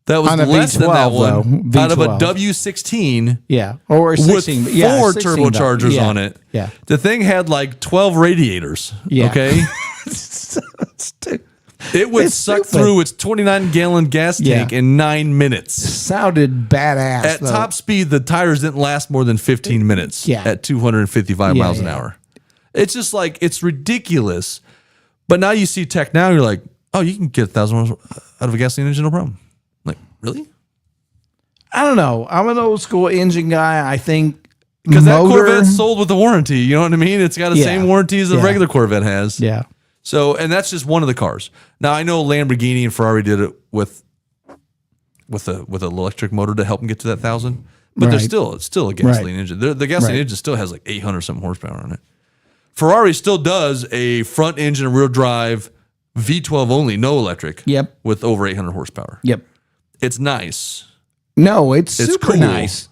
That was less than that one out of a W16. Yeah, or 16 with 4 turbochargers on it. Yeah, the thing had like 12 radiators. Yeah. Okay. It would suck through its 29-gallon gas tank in 9 minutes. Sounded badass. At top speed, the tires didn't last more than 15 minutes at 255 miles an hour. It's just like, it's ridiculous. But now you see tech now, you're like, oh, you can get 1,000 miles out of a gasoline engine, no problem. Like, really? I don't know. I'm an old school engine guy. I think because that Corvette's sold with a warranty. You know what I mean? It's got the same warranty as a regular Corvette has. Yeah. So, and that's just one of the cars. Now I know Lamborghini and Ferrari did it with an electric motor to help them get to that 1,000, but it's still a gasoline engine. The gasoline engine still has like 800 something horsepower on it. Ferrari still does a front engine rear drive V12 only, no electric. Yep. With over 800 horsepower. Yep. It's nice. No, it's super cool. nice.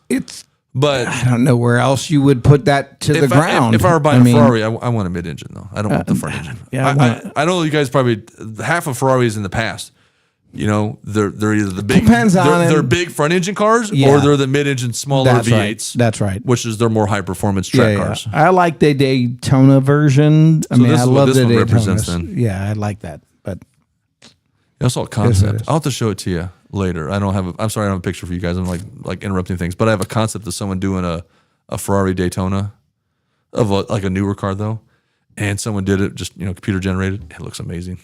But I don't know where else you would put that to the ground. If I were buying a Ferrari, I want a mid-engine though. I don't want the front engine. Yeah, I know you guys probably half of Ferraris in the past. You know, they're either the big they're big front engine cars or they're the mid-engine smaller V8s. That's right. Which is their more high performance track cars. I like the Daytona version. I mean, I love the Daytona. Represents then. Yeah, I like that. But that's all concept. I'll have to show it to you later. I'm sorry, I don't have a picture for you guys. I'm like interrupting things, but I have a concept of someone doing a Ferrari Daytona of like a newer car though, and someone did it just computer generated. It looks amazing.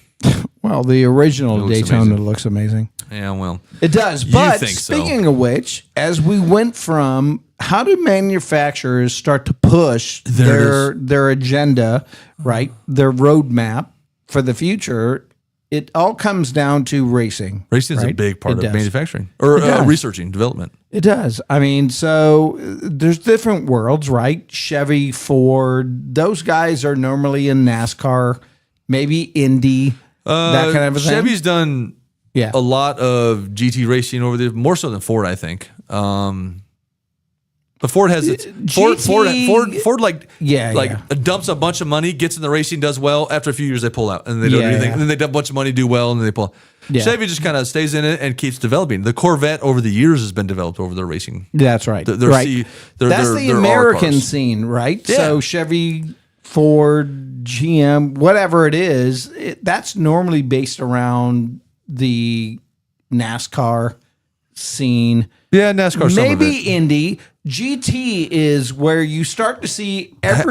Well, the original Daytona looks amazing. Yeah, well, it does. But speaking of which, as we went from how do manufacturers start to push their agenda, right, their roadmap for the future. It all comes down to racing. Racing is a big part of manufacturing or researching, development. It does. I mean, so there's different worlds, right? Chevy, Ford, those guys are normally in NASCAR, maybe Indy, that kind of a thing. Chevy's done a lot of GT racing over there, more so than Ford, I think. But Ford has its Ford dumps a bunch of money, gets in the racing, does well. After a few years, they pull out and they don't do anything. And then they dump a bunch of money, do well, and then they pull. Yeah. Chevy just kind of stays in it and keeps developing. The Corvette over the years has been developed over their racing. That's right. That's the American scene, right? Yeah. So Chevy, Ford, GM, whatever it is, that's normally based around the NASCAR scene. Yeah, NASCAR. Maybe Indy. GT is where you start to see half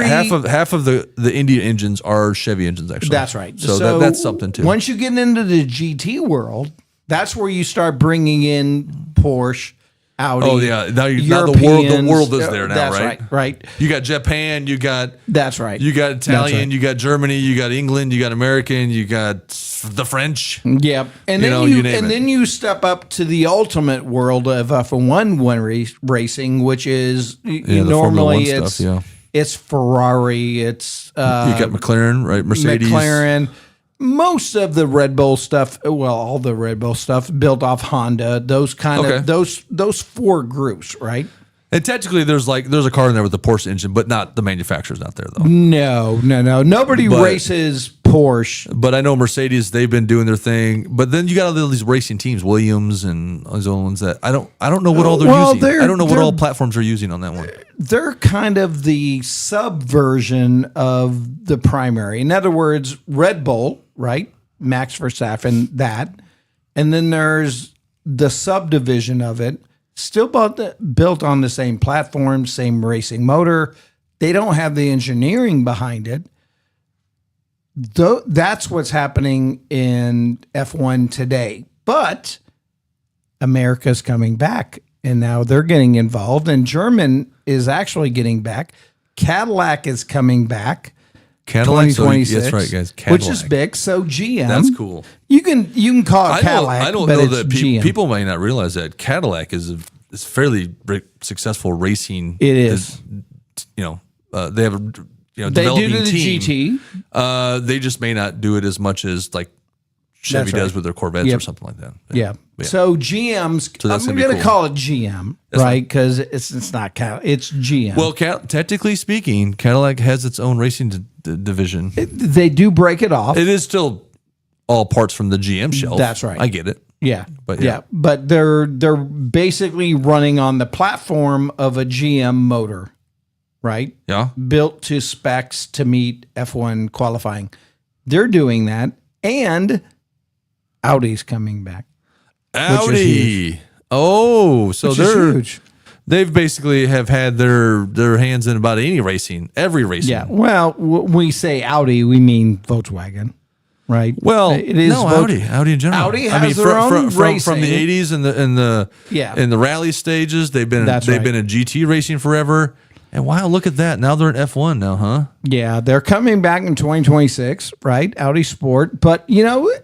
of the Indy engines are Chevy engines, actually. That's right. So that's something too. Once you get into the GT world, that's where you start bringing in Porsche, Audi. Oh yeah, now the world is there now, that's right. You got Japan, you got You got Italian, you got Germany, you got England, you got American, you got the French. Yep, and then you step up to the ultimate world of F1 racing, which is normally it's Ferrari, it's you got McLaren, right? Mercedes, McLaren. Most of the Red Bull stuff, all the Red Bull stuff built off Honda, those kind of those four groups, right? And technically there's a car in there with the Porsche engine, but not the manufacturer's not there though. No. Nobody races Porsche. But I know Mercedes, they've been doing their thing. But then you got all these racing teams, Williams and all these other ones that I don't know what all they're using. I don't know what all platforms are using on that one. They're kind of the subversion of the primary. In other words, Red Bull, right? Max Verstappen, that. And then there's the subdivision of it, still built on the same platform, same racing motor. They don't have the engineering behind it. That's what's happening in F1 today. But America's coming back, and now they're getting involved, and German is actually getting back. Cadillac is coming back. Cadillac, 2026, that's right, guys. Cadillac. Which is big. So GM, that's cool. You can call it Cadillac. I don't know that people may not realize that Cadillac is fairly successful racing. It is. They have a they do the team. GT. They just may not do it as much as like Chevy That's does right. with their Corvettes or something like that. Yeah. So GM's, So that's I'm gonna be going to cool. call it GM, right? Because it's not Cadillac, it's GM. Well, technically speaking, Cadillac has its own racing division. They do break it off. It is still all parts from the GM shelf. That's right. I get it. Yeah, But yeah. but they're basically running on the platform of a GM motor, right? Yeah. Built to specs to meet F1 qualifying. They're doing that, and Audi's coming back. Audi. Oh, so Which is they're huge. they've basically have had their hands in about any racing, every racing. Yeah. Well, when we say Audi, we mean Volkswagen, right? Well, it is Audi in general. Audi has their own from racing. the 80s and the rally stages. They've been That's they've right. been in GT racing forever. And wow, look at that! Now they're in F1 now, huh? Yeah, they're coming back in 2026, right? Audi Sport. But,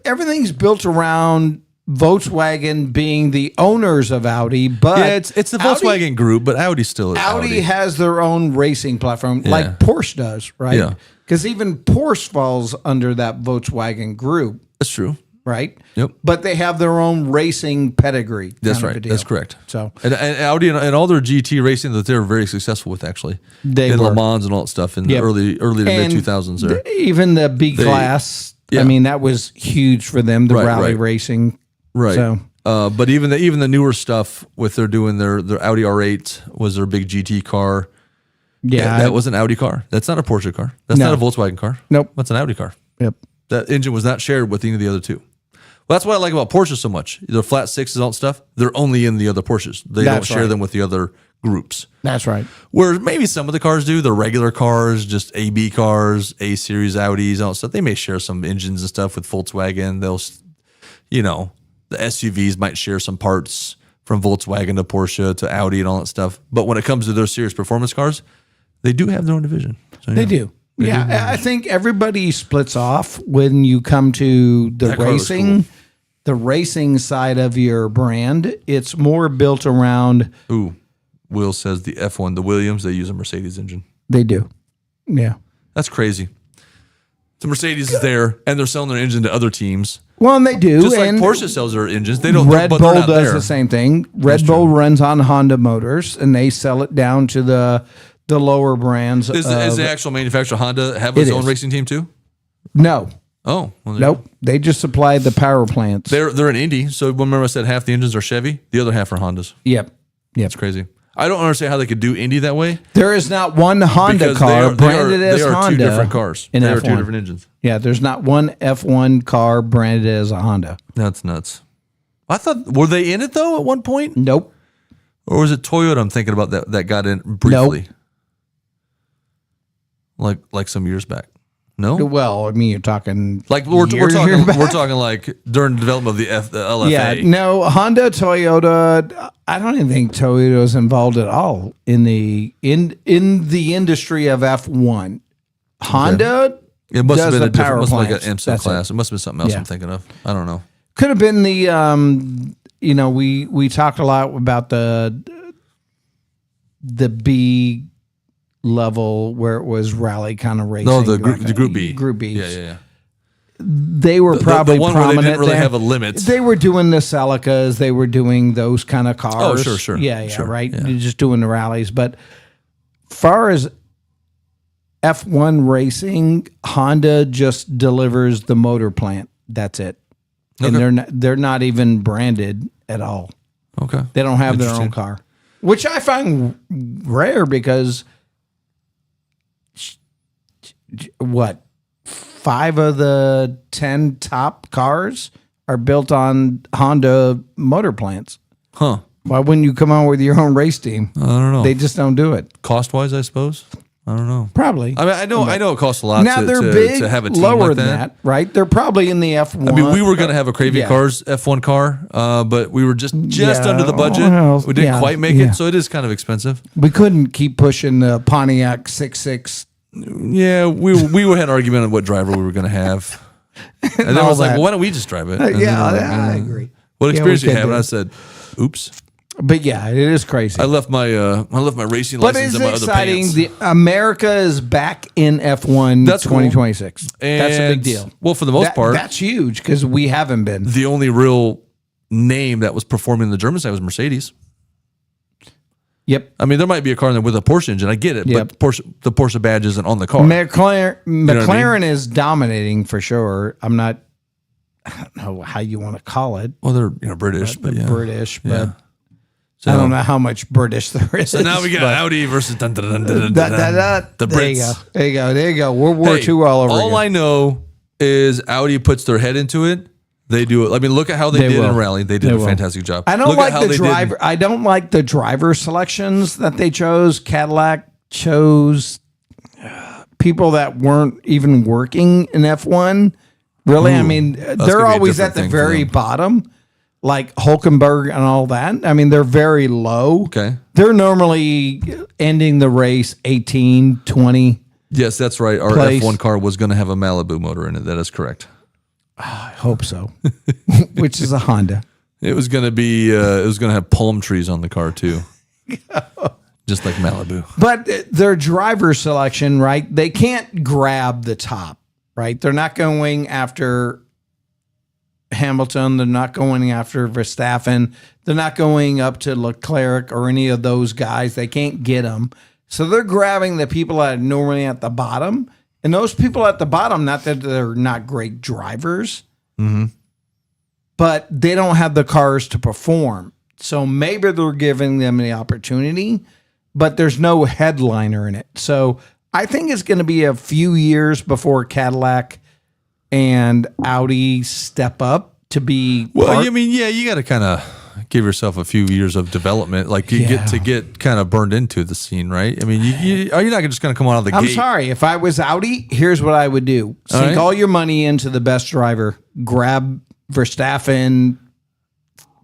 everything's built around Volkswagen being the owners of Audi. But Yeah, it's the Volkswagen group, but Audi still is Audi has their own racing platform, like Porsche does, right? Yeah. Because even Porsche falls under that Volkswagen group, That's true. right? Yep. But they have their own racing pedigree. That's kind of right. a deal. That's correct. So And Audi and all their GT racing that they're very successful with, actually. They in were. Le Mans and all that stuff in the Yep. early to mid And 2000s there. even the B class, yeah. I mean, that was huge for them. The Right, rally right. racing, Right. So But even the newer stuff with their doing their Audi R8 was their big GT car. yeah, That was an Audi car. That's not a Porsche car. That's No. not a Volkswagen car. Nope. That's an Audi car. Yep. That engine was not shared with any of the other two. Well, that's what I like about Porsche so much. Their flat sixes and all that stuff, they're only in the other Porsches. They don't That's share right. them with the other groups. That's right. Whereas maybe some of the cars do, the regular cars, just AB cars, A series Audis, all that stuff. They may share some engines and stuff with Volkswagen. They'll, the SUVs might share some parts from Volkswagen to Porsche to Audi and all that stuff. But when it comes to their serious performance cars, they do have their own division. So, They do. Yeah, I think everybody splits off when you come to the That car looks racing, cool. the racing side of your brand. It's more built around. Ooh, Will says the F1, the Williams, they use a Mercedes engine. They do. Yeah. That's crazy. The Mercedes is there, and they're selling their engine to other teams. Well, and they do. Just like and Porsche sells their engines. They don't. Red but Bull they're not does there. the same thing. Red Bull runs on Honda motors, and they sell it down to the lower brands. Is the actual manufacturer Honda have It its own is. racing team too? No. Oh, well, Nope. They just supply the power plants. They're an Indy. So remember I said half the engines are Chevy, the other half are Hondas. Yep. Yep. It's crazy. I don't understand how they could do Indy that way. There is not one Honda Because car branded as they are Honda. two different cars. in They F1. are two different engines. Yeah, there's not one F1 car branded as a Honda. That's nuts. I thought, were they in it though at one point? Nope. Or was it Toyota I'm thinking about that got in briefly? Like some years back. No? Well, I mean, you're talking Like we're years talking back. we're talking like during the development of the LFA. Yeah, no, Honda, Toyota. I don't even think Toyota is involved at all in the industry of F1. Honda It must have does been the a different, power must have been like plants. an IMSA That's class. It must have been something else Yeah. I'm thinking of. I don't know. Could have been the we talked a lot about the B level where it was rally kind of racing. No, the group B. Group B. Yeah. They were The probably one where they prominent. didn't really there. have a limit. They were doing the Celicas. They were doing those kind of cars. Oh, sure. Yeah, Sure, right. yeah. They're just doing the rallies. But far as F1 racing, Honda just delivers the motor plant. That's it. And they're not even branded at all. Okay. They don't have their own Interesting. car, which I find rare because what 5 of the 10 top cars are built on Honda motor plants. Huh. Why wouldn't you come on with your own race team? I don't know. They just don't do it. Cost wise, I suppose. I don't know. Probably. I mean, I know it costs a lot Now to, they're to, big, to have a team lower like than that, right? They're probably in the F1. I mean, we were going to have a Craving Yeah. Cars F1 car, but we were just Yeah, under the budget. well, We didn't yeah, quite make yeah. it, so it is kind of expensive. We couldn't keep pushing the Pontiac 6.6. Yeah, we had an argument on what driver we were going to have. And then I all was like, that. well, why don't we just drive it? And Yeah, then, I agree. What Yeah, experience we you could have? do. And I said, oops. But yeah, it is crazy. I left my racing but license it's in my other exciting. pants. The America is back in F1 That's cool. 2026. That's a big And, deal. well, for the most part, that's huge because we haven't been. the only real name that was performing in the German side was Mercedes. Yep. I mean, there might be a car in there with a Porsche engine. I get it, Yep. but the Porsche badge isn't on the car. McLaren is dominating for sure. I don't know how you want to call it. Well, they're British, but yeah. British, but Yeah. So, I don't know how much British there is. So now we got Audi versus the Brits. There you go. World War II all over All again. I know is Audi puts their head into it. They do it. I mean, look at how they did will. in rally. They did a fantastic job. I don't Look like at how the driver. I don't like the driver selections that they chose. Cadillac chose people that weren't even working in F1. Really, I mean, they're gonna be a always different at the thing for very them. bottom, like Hulkenberg and all that. I mean, they're very low. Okay. They're normally ending the race 18, 20. Yes, that's right. Our Place. F1 car was going to have a Malibu motor in it. That is correct. I hope so. Which is a Honda. It was going to be. It was going to have palm trees on the car too, just like Malibu. But their driver selection, right? They can't grab the top, right? They're not going after Hamilton. They're not going after Verstappen. They're not going up to Leclerc or any of those guys. They can't get them. So they're grabbing the people that are normally at the bottom. And those people at the bottom, not that they're not great drivers, but they don't have the cars to perform. So maybe they're giving them the opportunity, but there's no headliner in it. So I think it's going to be a few years before Cadillac and Audi step up to be. Well, I mean, yeah, you got to kind of give yourself a few years of development, like you get kind of burned into the scene, right? I mean, you're not just going to come out of the gate. I'm sorry. If I was Audi, here's what I would do: sink all your money into the best driver. Grab Verstappen,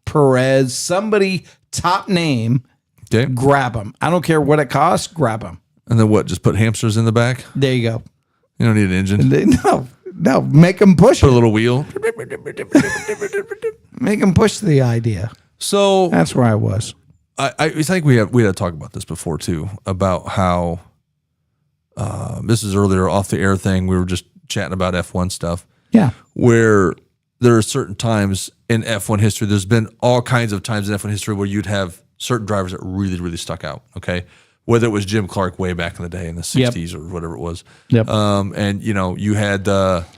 Perez, somebody top name. Okay. Grab them. I don't care what it costs. Grab them. And then what? Just put hamsters in the back? There you go. You don't need an engine. No. Make them push Put a it. little wheel. Make them push the idea. So That's where I was. I think we had to talk about this before too, about how this is earlier off the air thing. We were just chatting about F1 stuff. Yeah. Where there are certain times in F1 history, there's been all kinds of times in F1 history where you'd have certain drivers that really, really stuck out. Okay. Whether it was Jim Clark way back in the day in the 60s or whatever it was. Yep. And you had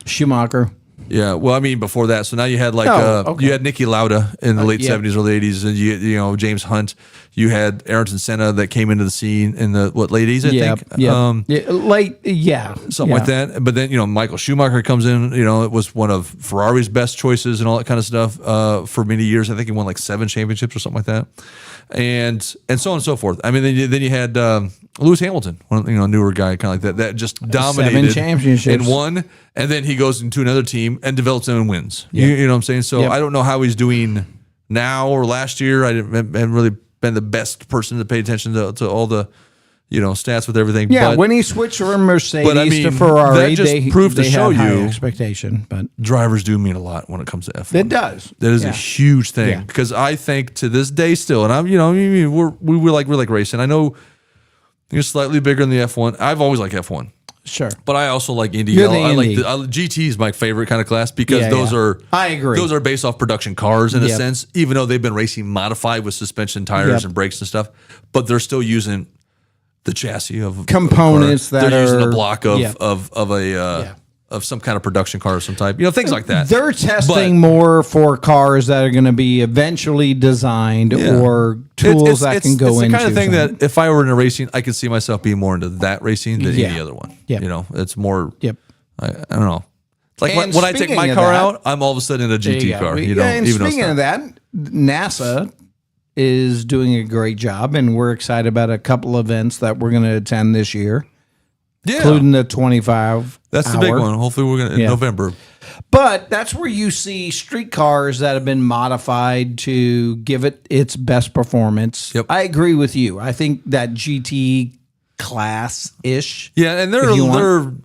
Schumacher. yeah, well, I mean, before that, so now you had you had Niki Lauda in the late 70s, early 80s, and you know James Hunt. You had Ayrton Senna that came into the scene in the late 80s, I think. Something like that. But then Michael Schumacher comes in. It was one of Ferrari's best choices and all that kind of stuff for many years. I think he won like 7 championships or something like that, and so on and so forth. I mean, then you had Lewis Hamilton, one newer guy, kind of like that just dominated 7 championships and won. And then he goes into another team and develops them and wins. Yeah. You know what I'm saying? So I don't know how he's doing now or last year. I haven't really been the best person to pay attention to all the stats with everything. Yeah, but when he switched from Mercedes to Ferrari, that just proved to show high you expectation. But drivers do mean a lot when it comes to F1. it does. That is a huge thing Yeah. because I think to this day still, and I'm we're like racing. I know you're slightly bigger in the F1. I've always liked F1. Sure. But I also like Indy. You're the I Indy. like GT is my favorite kind of class because those are. I agree. Those are based off production cars in a sense, even though they've been racing modified with suspension, tires, and brakes and stuff. But they're still using the chassis of components of a car. that they're using are a block of some kind of production car of some type. Things like that. They're testing more for cars that are going to be eventually designed or tools that can go into. It's the kind of thing that if I were in a racing, I could see myself being more into that racing than any other one. Yep. It's more. Yep. I don't know. It's like And when I take my speaking car of that- out, I'm all of a sudden in a GT car. And Even speaking though of that, NASA is doing a great job, and we're excited about a couple events that we're going to attend this year, including the 25. That's the big one. Hopefully, we're gonna in November. But that's where you see street cars that have been modified to give it its best performance. Yep. I agree with you. I think that GT class-ish. Yeah, and they're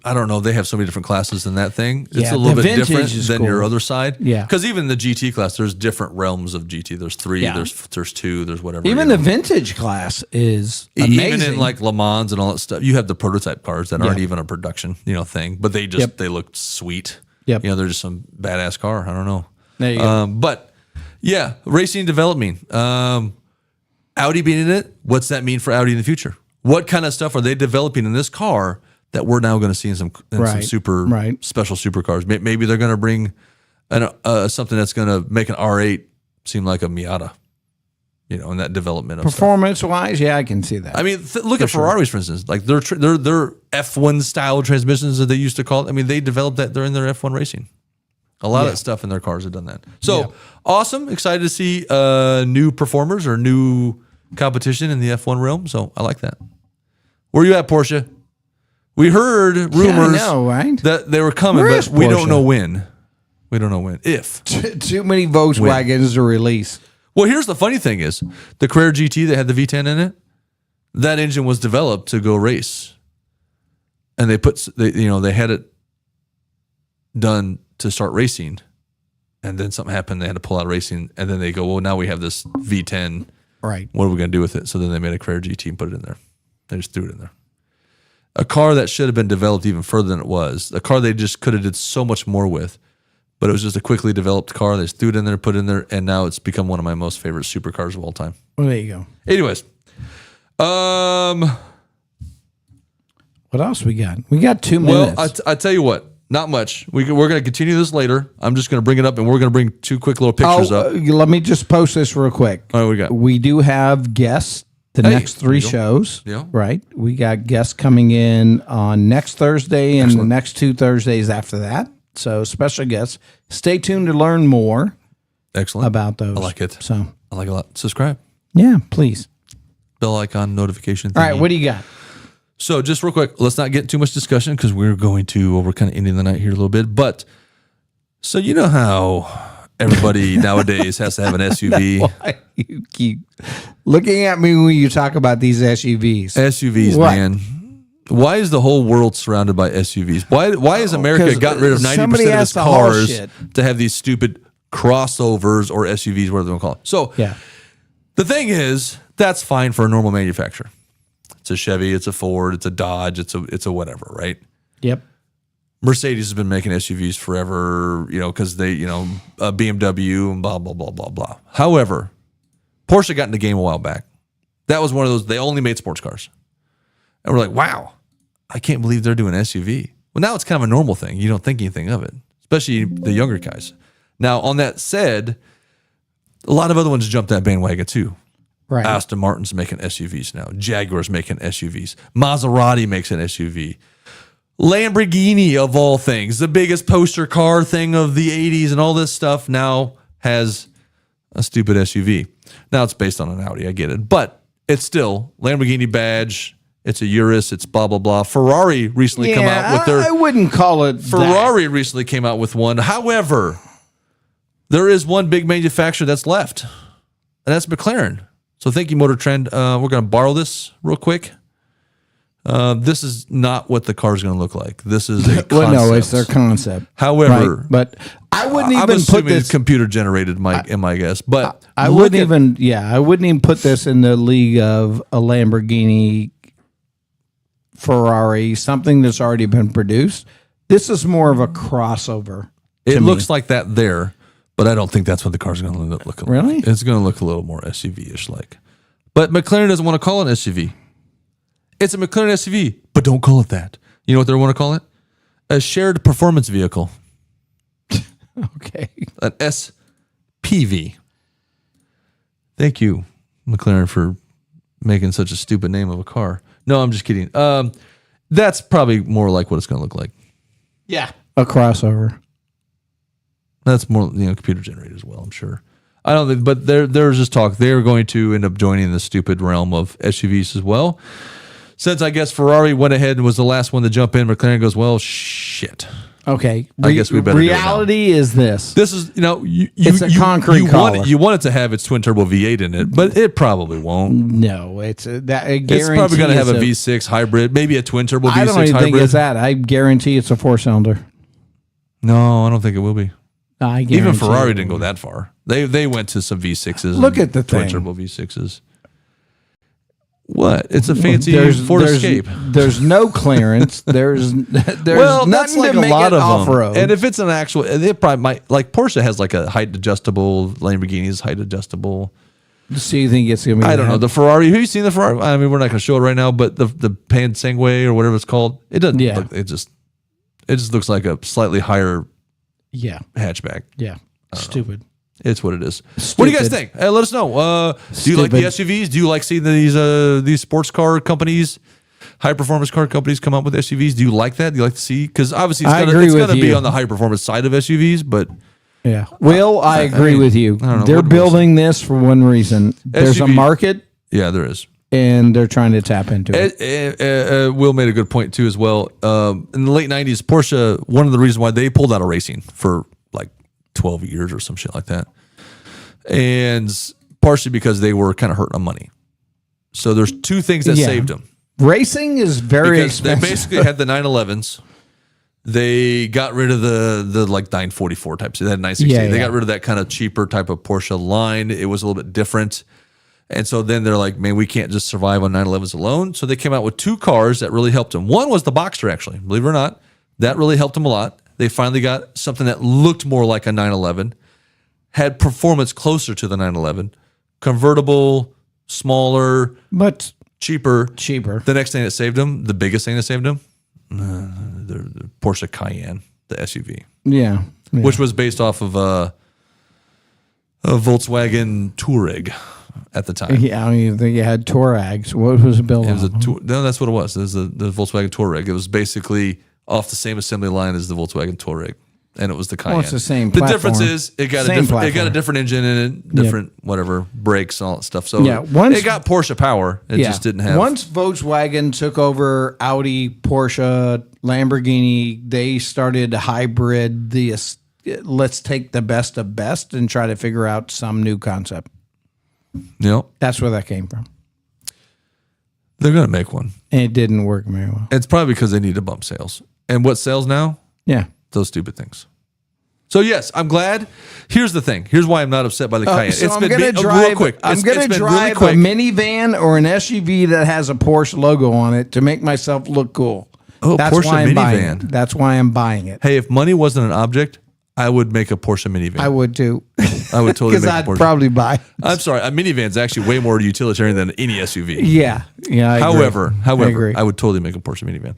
I don't know, they have so many different classes in that thing. It's a little bit different than your other side. Yeah. Because even the GT class, there's different realms of GT. There's 3, there's 2, there's whatever. Even the vintage class is amazing. Even in like Le Mans and all that stuff, you have the prototype cars that aren't even a production, thing, but they just they look sweet. Yep. They're just some badass car. I don't know. There you go. But yeah, racing development. Audi being in it, what's that mean for Audi in the future? What kind of stuff are they developing in this car that we're now going to see in some super special supercars? Maybe they're going to bring something that's going to make an R8 seem like a Miata, in that development of performance-wise. Yeah, I can see that. I mean, look at Ferraris, for instance. Like their F1 style transmissions that they used to call it. I mean, they developed that. They're in their F1 racing. A lot of that stuff in their cars have done that. So awesome! Excited to see new performers or new competition in the F1 realm. So I like that. Where you at, Porsche? We heard rumors that they were coming, but we don't know when. We don't know when. If too many Volkswagens to release. Well, here's the funny thing: is the Carrera GT that had the V10 in it, that engine was developed to go race, and they had it done to start racing, and then something happened. They had to pull out of racing, and then they go, well, now we have this V10. Right. What are we going to do with it? So then they made a Carrera GT and put it in there. They just threw it in there. A car that should have been developed even further than it was. A car they just could have did so much more with, but it was just a quickly developed car. They just threw it in there, put it in there, and now it's become one of my most favorite supercars of all time. Well, there you go. Anyways, what else we got? We got 2 minutes. Well, I tell you what. Not much. We're going to continue this later. I'm just going to bring it up, and we're going to bring 2 quick little pictures up. Let me just post this real quick. All right, we do have guests the next 3 shows. Yeah. Right. We got guests coming in on next Thursday and the next 2 Thursdays after that. So special guests. Stay tuned to learn more. Excellent. About those. I like it. So I like it a lot. Subscribe. Yeah, please. Bell icon notification. All right, what do you got? So just real quick, let's not get too much discussion because we're kind of ending the night here a little bit. But so you know how everybody nowadays has to have an SUV. Why you keep looking at me when you talk about these SUVs? SUVs, man. Why is the whole world surrounded by SUVs? Why has America gotten rid of 90% of its cars to have these stupid crossovers or SUVs, whatever they want to call it? So the thing is, that's fine for a normal manufacturer. It's a Chevy, it's a Ford, it's a Dodge, it's a whatever, right? Yep. Mercedes has been making SUVs forever, because they, BMW and blah, blah, blah, blah, blah. However, Porsche got in the game a while back. That was one of those, they only made sports cars. And we're like, wow, I can't believe they're doing SUV. Well, now it's kind of a normal thing. You don't think anything of it, especially the younger guys. Now, on that said, a lot of other ones jumped that bandwagon too. Right. Aston Martin's making SUVs now. Jaguar's making SUVs. Maserati makes an SUV. Lamborghini, of all things, the biggest poster car thing of the 80s and all this stuff, now has a stupid SUV. Now it's based on an Audi, I get it. But it's still Lamborghini badge. It's a Urus. It's blah, blah, blah. Ferrari recently come out with their... I wouldn't call it Ferrari recently came out with one. However, there is one big manufacturer that's left, and that's McLaren. So thank you, Motor Trend. We're going to borrow this real quick. This is not what the car is going to look like. This is a concept. Well, no, it's their concept. However, but I wouldn't I'm even put this it's computer generated, in my guess. But I wouldn't even put this in the league of a Lamborghini, Ferrari, something that's already been produced. This is more of a crossover. It looks like that there. But I don't think that's what the car's going to look like. Really? It's going to look a little more SUV-ish like. But McLaren doesn't want to call it an SUV. It's a McLaren SUV, but don't call it that. You know what they want to call it? A shared performance vehicle. Okay. An SPV. Thank you, McLaren, for making such a stupid name of a car. No, I'm just kidding. That's probably more like what it's going to look like. Yeah. A crossover. That's more, computer generated as well, I'm sure. I don't think, but there's just talk. They're going to end up joining the stupid realm of SUVs as well. Since I guess Ferrari went ahead and was the last one to jump in, McLaren goes, well, shit. Okay. I guess we better do it now. Reality is this. This is, It's a concrete collar. you want it to have its twin turbo V8 in it, but it probably won't. No, it's Probably going to have a V6 hybrid, maybe a twin turbo V6 I don't even hybrid. think it's that. I guarantee it's a 4-cylinder. No, I don't think it will be. I Even guarantee Ferrari it. didn't go that far. They went to some V6s. Look and at the twin thing. turbo V6s. What? It's a fancy Ford Escape. There's no clearance. There's Well, that's nothing like to a make lot it of off-road. them. And if it's an actual, it probably might, like Porsche has like a height adjustable, Lamborghini's height adjustable. So you think it's going to be? I don't know. The Ferrari, have you seen the Ferrari? I mean, we're not going to show it right now, but the Pan Sangue or whatever it's called, it doesn't look, it just looks like a slightly higher hatchback. Yeah. Stupid. It's what it is. What do you guys think? Let us know. Do you like the SUVs? Do you like seeing these sports car companies, high performance car companies come up with SUVs? Do you like that? Do you like to see? Because obviously it's going to be on the high performance side of SUVs, but yeah. Will, I agree with you. know, They're building this for one reason. There's a market. Yeah, there is. And they're trying to tap into it. Will made a good point too as well. In the late 90s, Porsche, one of the reasons why they pulled out of racing for like 12 years or some shit like that. And partially because they were kind of hurting on money. So there's two things that saved them. Racing is very expensive. They basically had the 911s. They got rid of the like 944 types. They had 960. They got rid of that kind of cheaper type of Porsche line. It was a little bit different. And so then they're like, man, we can't just survive on 911s alone. So they came out with two cars that really helped them. One was the Boxster, actually. Believe it or not. That really helped them a lot. They finally got something that looked more like a 911, had performance closer to the 911, convertible, smaller, but cheaper. The next thing that saved them, the biggest thing that saved them, the Porsche Cayenne, the SUV. Yeah. Which was based off of a Volkswagen Touareg at the time. Yeah, I don't even think it had Touaregs. What was it built on? No, that's what it was. It was the Volkswagen Touareg. It was basically off the same assembly line as the Volkswagen Touareg, and it was the Cayenne. Well, it's the same The platform. difference is it got a different engine in it, different whatever brakes and all that stuff. So it got Porsche power. It just didn't have. Once Volkswagen took over Audi, Porsche, Lamborghini, they started hybrid. Let's take the best of best and try to figure out some new concept. Yep. That's where that came from. They're going to make one. And it didn't work very well. It's probably because they need to bump sales. And what sells now? Yeah. Those stupid things. So yes, I'm glad. Here's the thing. Here's why I'm not upset by the Cayenne. So it's I'm been going to real quick. I'm going to drive a minivan or an SUV that has a Porsche logo on it to make myself look cool. Oh, that's Porsche why I'm buying minivan. it. That's why I'm buying it. Hey, if money wasn't an object, I would make a Porsche minivan. I would too. I would totally make a Porsche. Because I'd probably buy it. I'm sorry, a minivan's actually way more utilitarian than any SUV. Yeah. I However, agree. I would totally make a Porsche minivan.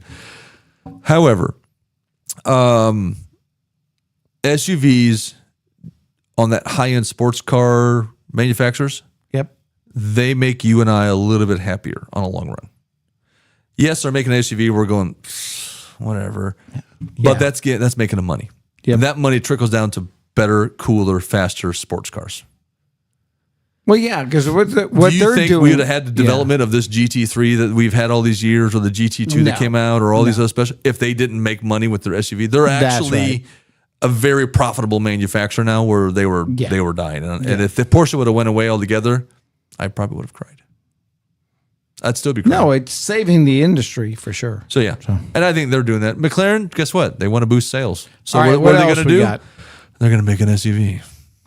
However, SUVs on that high-end sports car manufacturers, they make you and I a little bit happier on a long run. Yes, they're making an SUV. We're going, whatever. But that's making them money. Yep. And that money trickles down to better, cooler, faster sports cars. Well, yeah, because what Do they're you think doing, we would have had the development of this GT3 that we've had all these years, or the GT2 that came out, or all these other special, if they didn't make money with their SUV? They're actually a very profitable manufacturer now, where they were dying. And if the Porsche would have went away altogether, I probably would have cried. I'd still be crying. No, it's saving the industry for sure. So and I think they're doing that. McLaren, guess what? They want to boost sales. So right, what are they going to do? Got? They're going to make an SUV.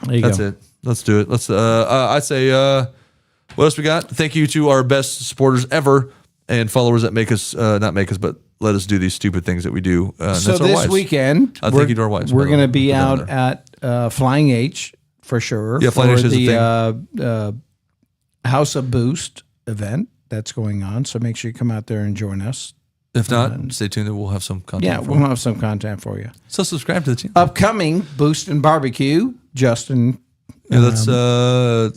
That's it. Let's do it. Let's. I'd say. What else we got? Thank you to our best supporters ever and followers that make us, not make us, but let us do these stupid things that we do. So this weekend, thank you to our wives. We're going to be out at Flying H for sure. Yeah, Flying H is the House of Boost event that's going on. So make sure you come out there and join us. If not, stay tuned. We'll have some content. Yeah, we'll have some content for you. So subscribe to the channel. Upcoming Boost and Barbecue, Justin. Yeah, that's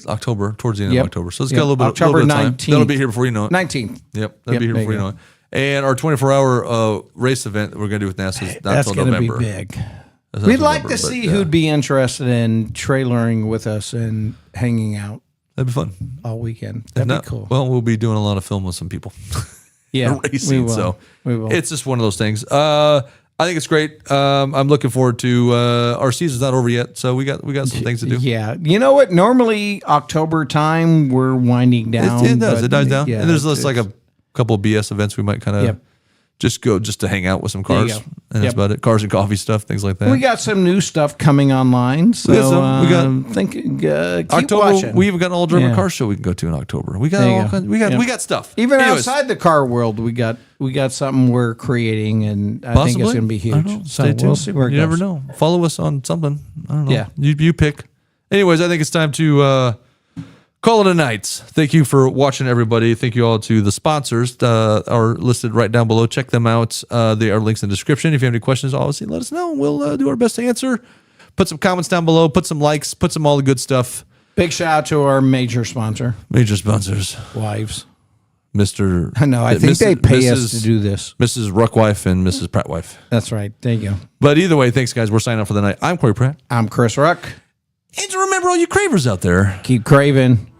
October, towards the end of October. So it's got a little bit of time. 19th. That'll be here before you know it. 19th. Yep, that'll be here before you know it. And our 24-hour race event that we're going to do with NASA is not until November. That's going to be big. We'd like to see who'd be interested in trailering with us and hanging out. That'd be fun. All weekend. That'd be cool. Well, we'll be doing a lot of film with some people. Yeah. Racing. We will. So we will. It's just one of those things. I I think it's great. I'm looking forward to our season's not over yet, so we got some things to do. Yeah, you know what? Normally October time we're winding down. It does. It dies down. Yeah, and there's just like a couple of BS events we might kind of just go just to hang out with some cars, and that's about it. Cars and coffee stuff, things like that. We got some new stuff coming online, so we got keep October. watching. We even got an all driver car show we can go to in October. We got we got stuff. Even outside the car world, we got something we're creating, and I think it's going to be huge. Stay tuned. We'll see where it goes. You never know. Follow us on something. I don't know. Yeah. You pick. Anyways, I think it's time to call it a night. Thank you for watching, everybody. Thank you all to the sponsors are listed right down below. Check them out. They are links in the description. If you have any questions, obviously let us know. We'll do our best to answer. Put some comments down below. Put some likes. Put some all the good stuff. Big shout out to our major sponsor. Major sponsors. Wives. Mr. I know. I think they pay us to do this. Mrs. Ruck wife and Mrs. Pratt wife. That's right. There you go. But either way, thanks, guys. We're signing off for the night. I'm Corey Pratt. I'm Chris Ruck. And to remember all you cravers out there. Keep craving.